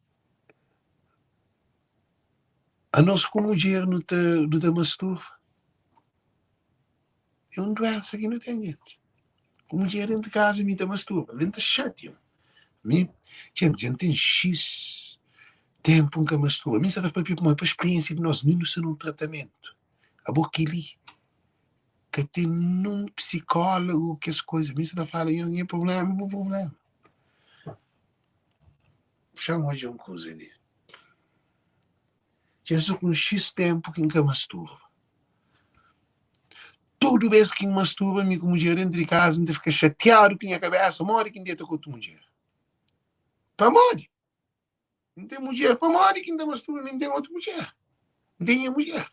Speaker 1: A nós como mulher não te masturba. É uma doença que não tem gente. Como mulher dentro de casa me te masturba. Dentro de chato. Gente tem X tempo que masturba. Me sabe para uma experiência de nós não ser um tratamento. A boca ali. Que tem um psicólogo que as coisas. Me sabe fala, não é problema, não é problema. Chama de uma coisa ali. Já sou com X tempo que nunca masturba. Todo vez que masturba, me com mulher dentro de casa, não fica chateado com a cabeça, morre que não tem com outra mulher. Para morrer. Não tem mulher para morrer que não masturba, nem tem outra mulher. Não tem mulher.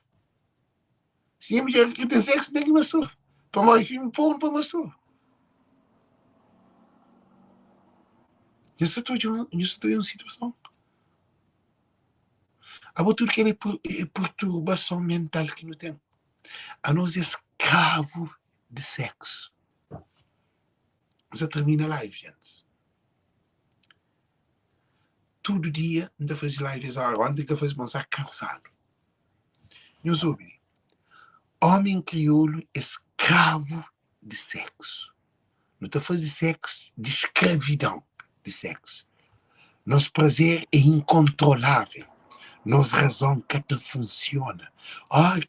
Speaker 1: Se a mulher que tem sexo, tem que masturbar. Para mais filme porno para masturbar. Isso estou em uma situação. Há tudo que é perturbação mental que não tem. A nós é escravo de sexo. Já termina a live, gente. Todo dia ainda faz lives agora, ontem que eu faz pensar cansado. Eu soube. Homem crioulo é escravo de sexo. Não está a fazer sexo de escravidão de sexo. Nosso prazer é incontrolável. Nossa razão que até funciona.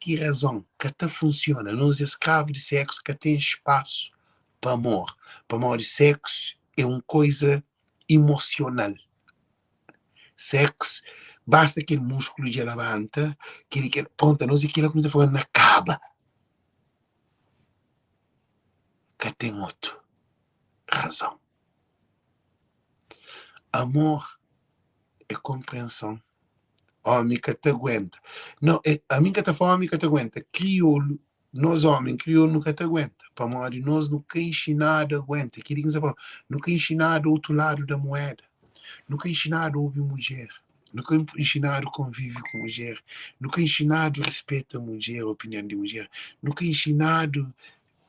Speaker 1: Que razão que até funciona. Nós escravos de sexo que tem espaço para amor. Para amor de sexo é uma coisa emocional. Sexo, basta aquele músculo de levanta, pronto, nós aquilo que está falando acaba. Que tem outra razão. Amor é compreensão. Homem que te aguenta. Não, a mim que te fala, homem que te aguenta. Crioulo, nós homens, crioulo nunca te aguenta. Para amor de nós, nunca ensinado aguenta. Que diz nunca ensinado outro lado da moeda. Nunca ensinado ouvir mulher. Nunca ensinado convívio com mulher. Nunca ensinado respeito a mulher, a opinião de mulher. Nunca ensinado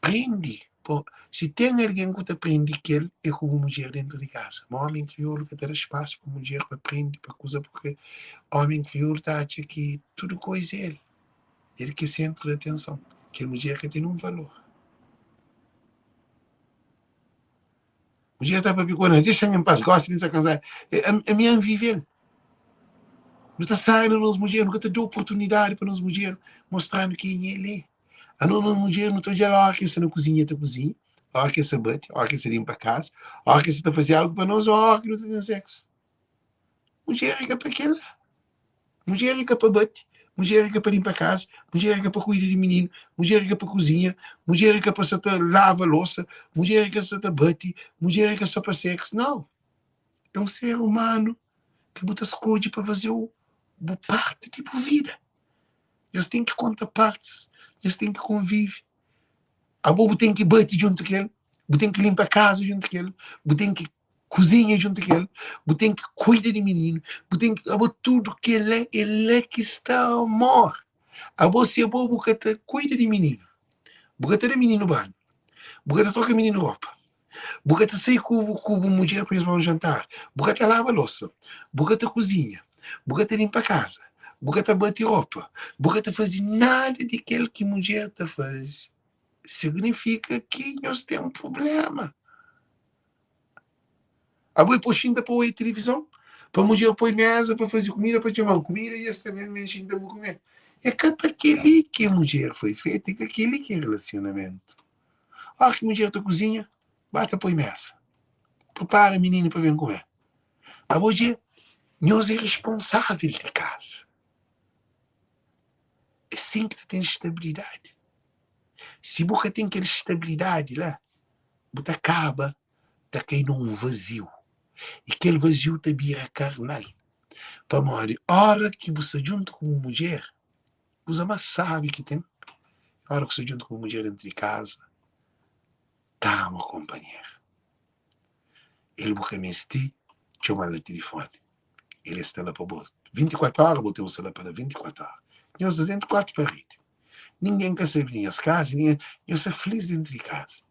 Speaker 1: prende. Pô, se tem alguém que te prende que ele é como mulher dentro de casa. Um homem crioulo que dá espaço para mulher para prender, para coisa, porque homem crioulo está acha que tudo coisa é ele. Ele que é centro de atenção. Que a mulher que tem um valor. Mulher está para picorar, deixa-me em paz, gosta de se casar. A minha vive ele. Não está saindo nas mulheres, nunca te deu oportunidade para nas mulheres mostrando quem ele é. A nova mulher não está dizendo, que você não cozinha, tu cozinha. Que você bate, que você limpa a casa. Que você está fazendo algo para nós, que não tem sexo. Mulher é para aquela. Mulher é para bate. Mulher é para limpar a casa. Mulher é para cuidar de menino. Mulher é para cozinha. Mulher é para você lava a louça. Mulher é para você bate. Mulher é só para sexo. Não. É um ser humano que bota escolha para fazer parte de vida. Eles têm que contar partes. Eles têm que conviver. A bobo tem que bater junto com ele. Tem que limpar a casa junto com ele. Tem que cozinhar junto com ele. Tem que cuidar de menino. Tem que tudo que ele é que está amor. A você é bobo que cuida de menino. Porque de menino banho. Porque toca menino roupa. Porque sai com a mulher para eles vão jantar. Porque lava a louça. Porque cozinha. Porque limpa a casa. Porque bate roupa. Porque faz nada daquilo que a mulher faz. Significa que nós temos um problema. A boi puxinda para a televisão, para a mulher pôr mesa, para fazer comida, para chamar comida, e esse também me enche para comer. É que para aquele que a mulher foi feita, é que aquele que é relacionamento. Que a mulher está cozinha, bata para a mesa. Prepara o menino para vir comer. A mulher, nós é responsável de casa. É assim que tem estabilidade. Se você tem aquela estabilidade lá, você acaba de cair num vazio. E aquele vazio te vira carnal. Para morrer. A hora que você junto com uma mulher, você mais sabe que tem. A hora que você junto com uma mulher dentro de casa, tá uma companheira. Ele busca me esti, chama no telefone. Ele está lá para botar. 24 horas, botei você lá para 24 horas. Nós dentro de 4 paredes. Ninguém quer saber nem as casas, ninguém. Eu sou feliz dentro de casa.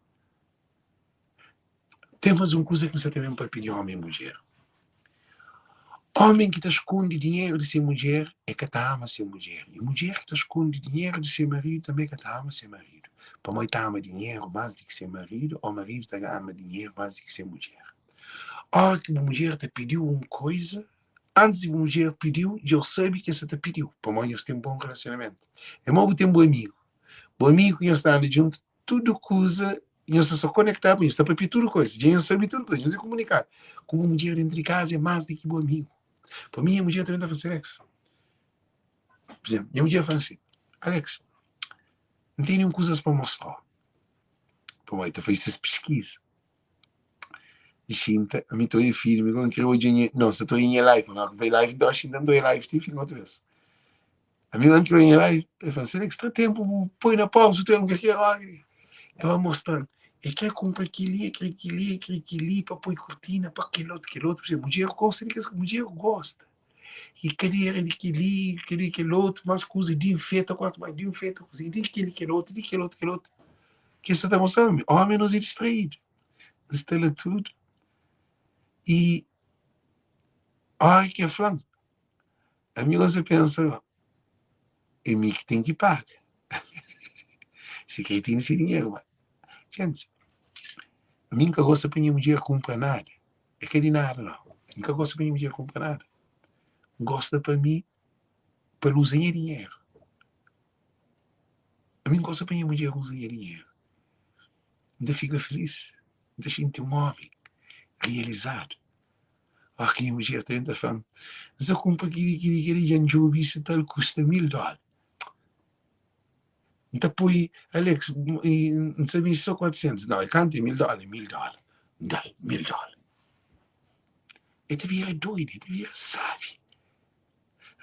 Speaker 1: Temos uma coisa que você também para pedir homem e mulher. Homem que te esconde dinheiro de ser mulher é que te ama ser mulher. E mulher que te esconde dinheiro de ser marido também é que te ama ser marido. Para mim, te ama dinheiro mais do que ser marido, ou marido te ama dinheiro mais do que ser mulher. Que uma mulher te pediu uma coisa, antes de uma mulher pediu, eu sei que essa te pediu. Para mim, eles têm um bom relacionamento. É mau ter um bom amigo. Bom amigo que eles estão ali junto, tudo coisa, eles só conectar com isso, está para pedir tudo coisa. Eles sabem tudo coisa, eles se comunicar. Com uma mulher dentro de casa é mais do que bom amigo. Para mim, a mulher também está a fazer Alex. Por exemplo, a mulher fala assim, Alex, não tem nenhuma coisa para mostrar. Para mim, tu fez essas pesquisas. E sinta, a mim estou em filme, quando quero hoje, não, se estou em live, não vai live, então acho que não dou live, tem filme outra vez. A minha antes eu lá e falo, será que extra tempo, põe na pausa, tu não quer lá. Eu vou mostrando. E quer comprar aquele, para pôr cortina, para aquele outro. Porque mulher gosta, mulher gosta. E cadeira de aquele outro, mas coisa de enfeita, quanto mais de enfeita, coisa de aquele outro, de aquele outro. Que você está mostrando? Homem não se distraído. Instala tudo. E, ai, que é falando. A minha você pensa, é mim que tem que pagar. Se quer ter esse dinheiro, mas. Gente, a mim nunca gosta para minha mulher comprar nada. É que de nada, não. Nunca gosta para minha mulher comprar nada. Gosta para mim, para usar dinheiro. A mim gosta para minha mulher usar dinheiro. Ainda fica feliz. Ainda sinto um homem realizado. Ah, que minha mulher tem da fama. Se eu compro aquele anjobi, se tal, custa $1000. Então põe, Alex, não sabia só 400. Não, eu canto $1000, $1000. Não, $1000. Eu te vira doido, eu te vira sabe.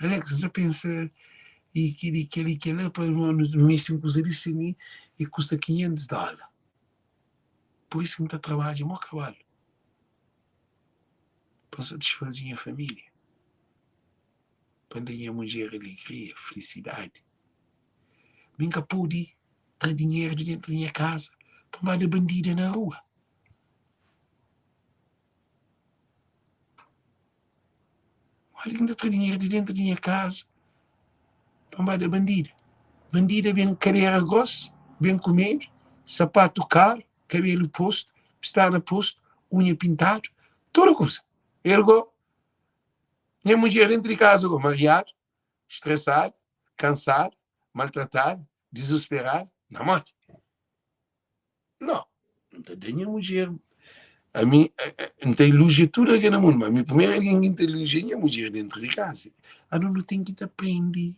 Speaker 1: Alex, você pensa, e aquele lá para no mês que usar isso ali, e custa $500. Por isso que não está trabalho, meu cavalo. Para satisfazer a família. Para dar a mulher alegria, felicidade. Nunca pude ter dinheiro de dentro da minha casa para mandar bandida na rua. Olha, ainda ter dinheiro de dentro da minha casa para mandar bandida. Bandida vem carreira grossa, vem comer, sapato caro, cabelo posto, pestana posto, unha pintado, toda coisa. Ele minha mulher dentro de casa, mariado, estressado, cansado, maltratado, desesperado, na morte. Não, não tem minha mulher. A mim, não tem luz de tudo aqui no mundo, mas a minha primeira inteligência é a mulher dentro de casa. Não tem que te aprender.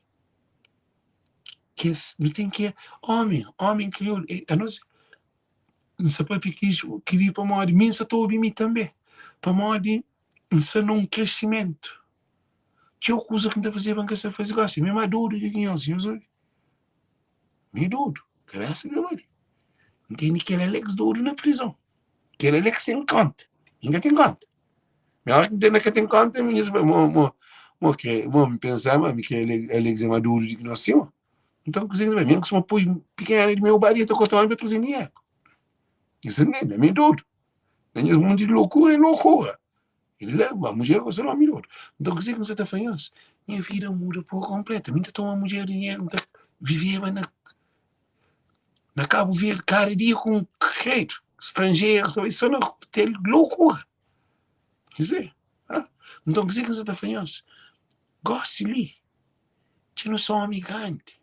Speaker 1: Que não tem que. Homem criou. Não se pode querer para modo, mim se estou a ouvir também. Para modo, se não um crescimento. Tinha coisa que não fazer banca se fazer assim, mesmo a dor de quem eu sei. Me dor, cabeça de olho. Não tem aquele Alex dor na prisão. Aquele Alex sem conta. Ninguém tem conta. Mas não tem que tem conta, me pensava que Alex é maduro de que nós temos. Então, cozinha mesmo que se uma põe pequena de meu barito com o para trazer dinheiro. Isso não é meio doido. Nem é mundo de loucura é loucura. Ele leva a mulher com o seu nome doido. Então, cozinha que você está fazendo? Minha vida muda por completo. Minha toma uma mulher de dinheiro, vivia na Cabo Verde, cada dia com crédito. Estrangeiro, isso não é loucura. Quer dizer, então, cozinha que você está fazendo? Goste-lhe. Você não sou amigante.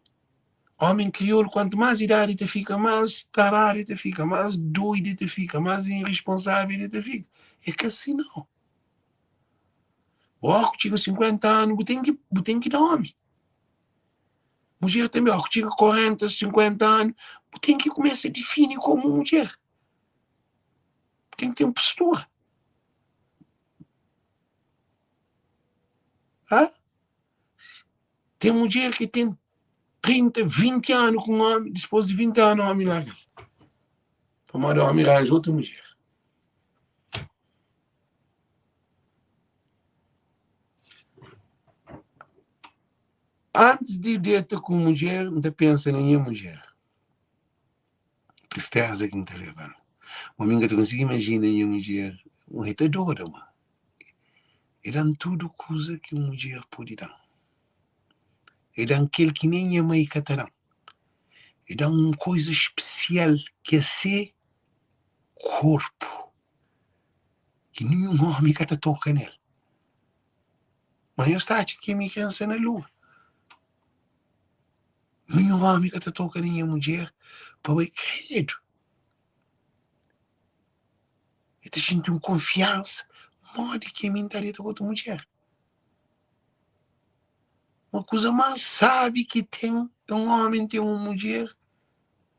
Speaker 1: Homem crioulo, quanto mais idade te fica, mais tarado te fica, mais doido te fica, mais irresponsável te fica. É que assim não. O que chega 50 anos, tem que dar homem. Mulher também, que chega 40, 50 anos, tem que começar a definir como mulher. Tem que ter uma postura. Tem mulher que tem 30, 20 anos com um homem, depois de 20 anos o homem larga. Para mandar o homem arranja outra mulher. Antes de deitar com mulher, não pensa em nenhuma mulher. Tristeza que não está levando. Uma amiga tu consegue imaginar nenhuma mulher, uma retadora, mano. Eram tudo coisa que uma mulher pode dar. Eram aquele que nem a mãe catarão. Eram uma coisa especial que é ser corpo. Que nenhum homem que te toca nele. Mas eu estou aqui me cansa na lua. Nenhum homem que te toca nenhuma mulher para ver querido. E te sente uma confiança. Modo que me interessa com outra mulher. Uma coisa mais sabe que tem um homem, tem uma mulher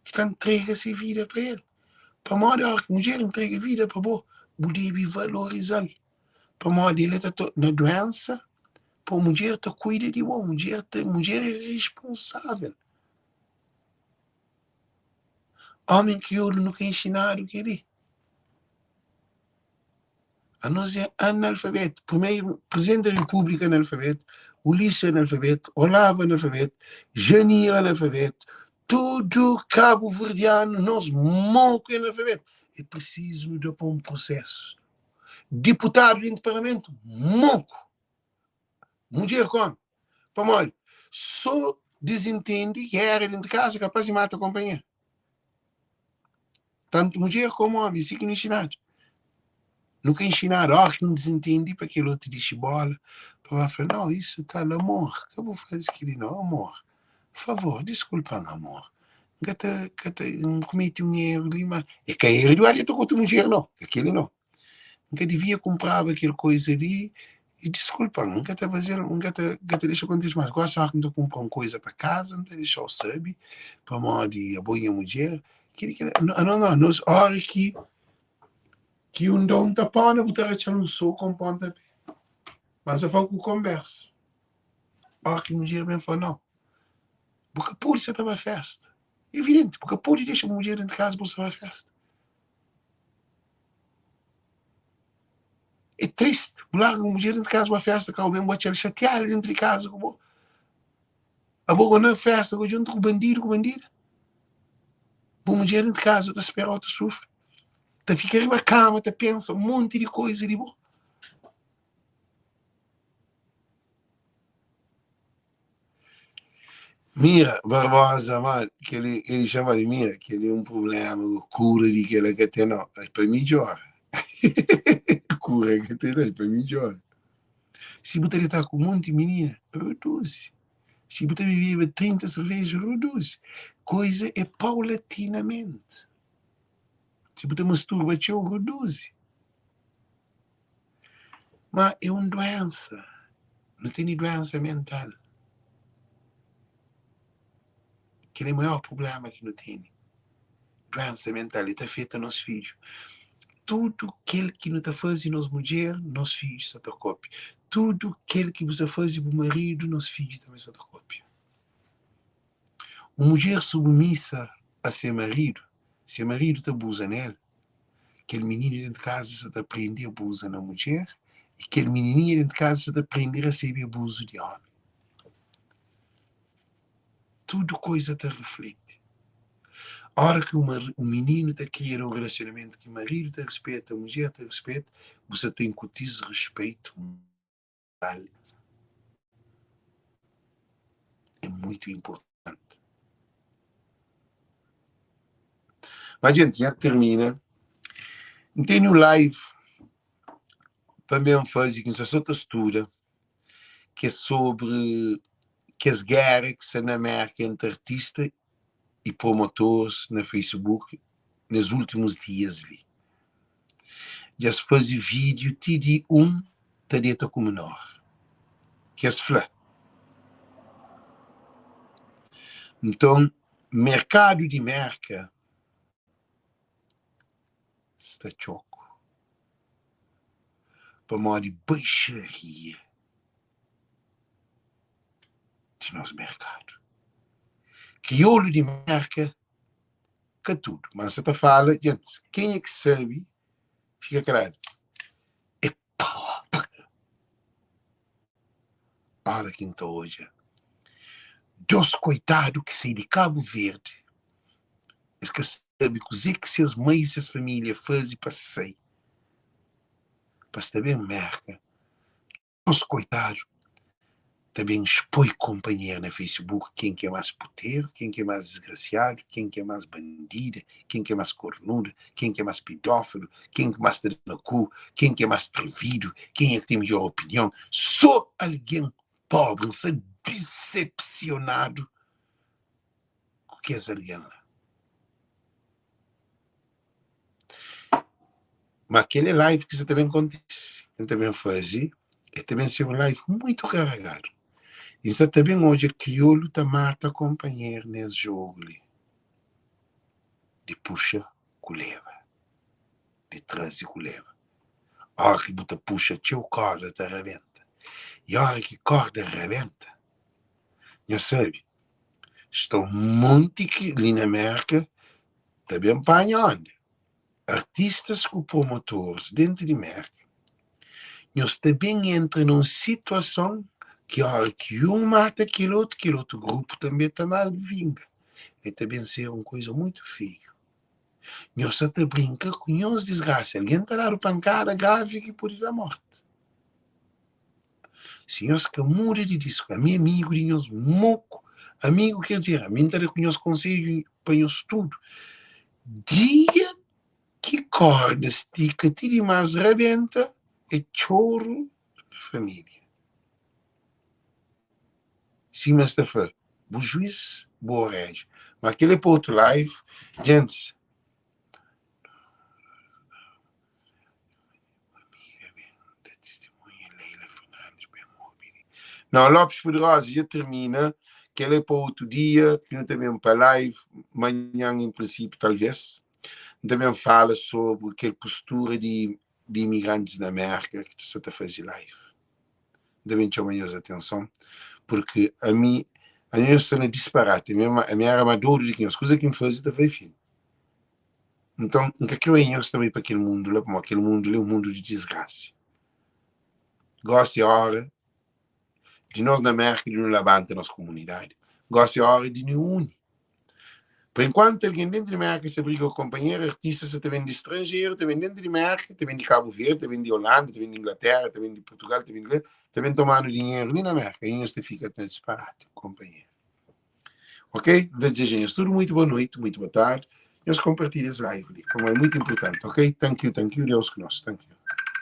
Speaker 1: que entrega-se vida para ele. Para modo que a mulher entrega vida para você, deve valorizar. Para modo ele está na doença, Pô, mulher tá cuida de bom, mulher é responsável. Homem que eu nunca ensinado querer. A nós é analfabeto. Primeiro, Presidente da República analfabeto, Ulisses analfabeto, Olavo analfabeto, Janir analfabeto, tudo cabo-verdiano, nós monco analfabeto. É preciso de um processo. Deputado dentro do Parlamento, monco. Mulher como? Para olha, só desentende que era dentro de casa capaz de matar a companhia. Tanto mulher como homem, isso que não ensinado. Nunca ensinaram, que não desentende para aquele outro diz bola. Para falar, não, isso está no amor. Que eu vou fazer aquilo, não, amor. Por favor, desculpa, amor. Não cometi um erro ali, mas é que a erro do área tocou um dinheiro, não. Aquele não. Nunca devia comprar aquela coisa ali. E desculpa, nunca está fazendo, nunca deixa acontecer mais. Gosta de comprar uma coisa para casa, não te deixa o sabe, para modo de a boa mulher. Não, nós, hora que um dom da pana, botar a um soco com ponta. Mas eu falo com conversa. Que mulher bem falou, não. Porque pode ser também festa. Evidente, porque pode deixar a mulher dentro de casa para ser festa. É triste. Lá, a mulher dentro de casa uma festa, que alguém vai te chatear dentro de casa. A boa na festa, junto com o bandido, a mulher dentro de casa, está espera, outra sofre. Está fica na cama, está pensa um monte de coisa de bom. Mira, Barbosa, mal, que ele chama de Mira, que ele é um problema, cura de que ela quer ter, não. É para mim, melhor. Cura que tem, não, é para mim, melhor. Se você está com um monte de menina, reduz. Se você bebe 30 cervejas, reduz. Coisa é paulatinamente. Se você masturba, reduz. Mas é uma doença. Não tem doença mental. Que é o maior problema que não tem. Doença mental. E está feita nos filhos. Tudo aquilo que não está fazendo nas mulheres, nos filhos se copia. Tudo aquilo que você faz para o marido, nos filhos também se copia. Uma mulher submissa a seu marido te abusa nela, aquele menino dentro de casa se aprender a abusar na mulher, e aquele menininho dentro de casa se aprender a receber abuso de homem. Tudo coisa te reflete. A hora que o menino está a criar um relacionamento que o marido te respeita, a mulher te respeita, você tem que ter respeito. É muito importante. Mas, gente, já termina. Tem um live também fazer com essa textura que é sobre que as guerras que se na América entre artistas e promotores na Facebook nos últimos dias ali. Já se faz vídeo de tareta com menor. Que é se fala. Então, mercado de merca está choco. Para modo de baixaria de nosso mercado. Crioulo de merca que tudo. Mas você fala, gente, quem é que sabe, fica claro. É pobre. Olha quem está hoje. Dos coitados que saem de Cabo Verde. Eles que sabem o que seus mães e as famílias fazem para sair. Para saber merca. Dos coitados também expõe companheiro na Facebook quem que é mais puteiro, quem que é mais desgraciado, quem que é mais bandida, quem que é mais cornuda, quem que é mais pedófilo, quem que mais está no cu, quem que é mais atrevido, quem é que tem melhor opinião. Só alguém pobre está decepcionado com que é alguém lá. Mas aquele live que você também acontece, que também fazia, é também ser um live muito carregado. Isso também hoje crioulo tá mata companheiro nesse jogo ali. De puxa, culeva. De trás e culeva. A hora que você puxa, teu corda te arrebenta. E a hora que a corda rebenta, já sabe, estou muito que ali na América, também apanhando artistas com promotores dentro de América. Nós também entra numa situação que a hora que um mata aquele outro grupo também está mal vinga. É também ser uma coisa muito feia. Nós até brinca com nós desgraça. Alguém está a dar pancada grave que pode dar morte. Se nós que muda de disco, a meu amigo de nós moco, amigo quer dizer, a mim está com nós conselho para nós tudo. Dia que corda estica, tira mais rebenta, é choro da família. Sim, mas está foi. Bom juiz, boa rege. Mas aquele é para outro live. Gente, não, Lopes Poderosa já termina, que ele é para outro dia, que não também para live, amanhã em princípio talvez. Também fala sobre aquela postura de imigrantes na América que está a fazer live. Também chama mais atenção, porque a minha cena disparate, a minha armadura de que as coisas que me fazem também fim. Então, em que eu venho também para aquele mundo lá, como aquele mundo é um mundo de desgraça. Gosto de hora de nós na América de nos levantar a nossa comunidade. Gosto de hora de nos unir. Por enquanto, alguém dentro de América se briga com o companheiro, artistas também de estrangeiro, também dentro de América, também de Cabo Verde, também de Holanda, também de Inglaterra, também de Portugal, também tomando dinheiro ali na América. E isso fica até disparate, companheiro. Ok? Desejamos tudo muito boa noite, muito boa tarde. E os compartilhas live ali, como é muito importante, ok? Thank you, Deus conosco, thank you.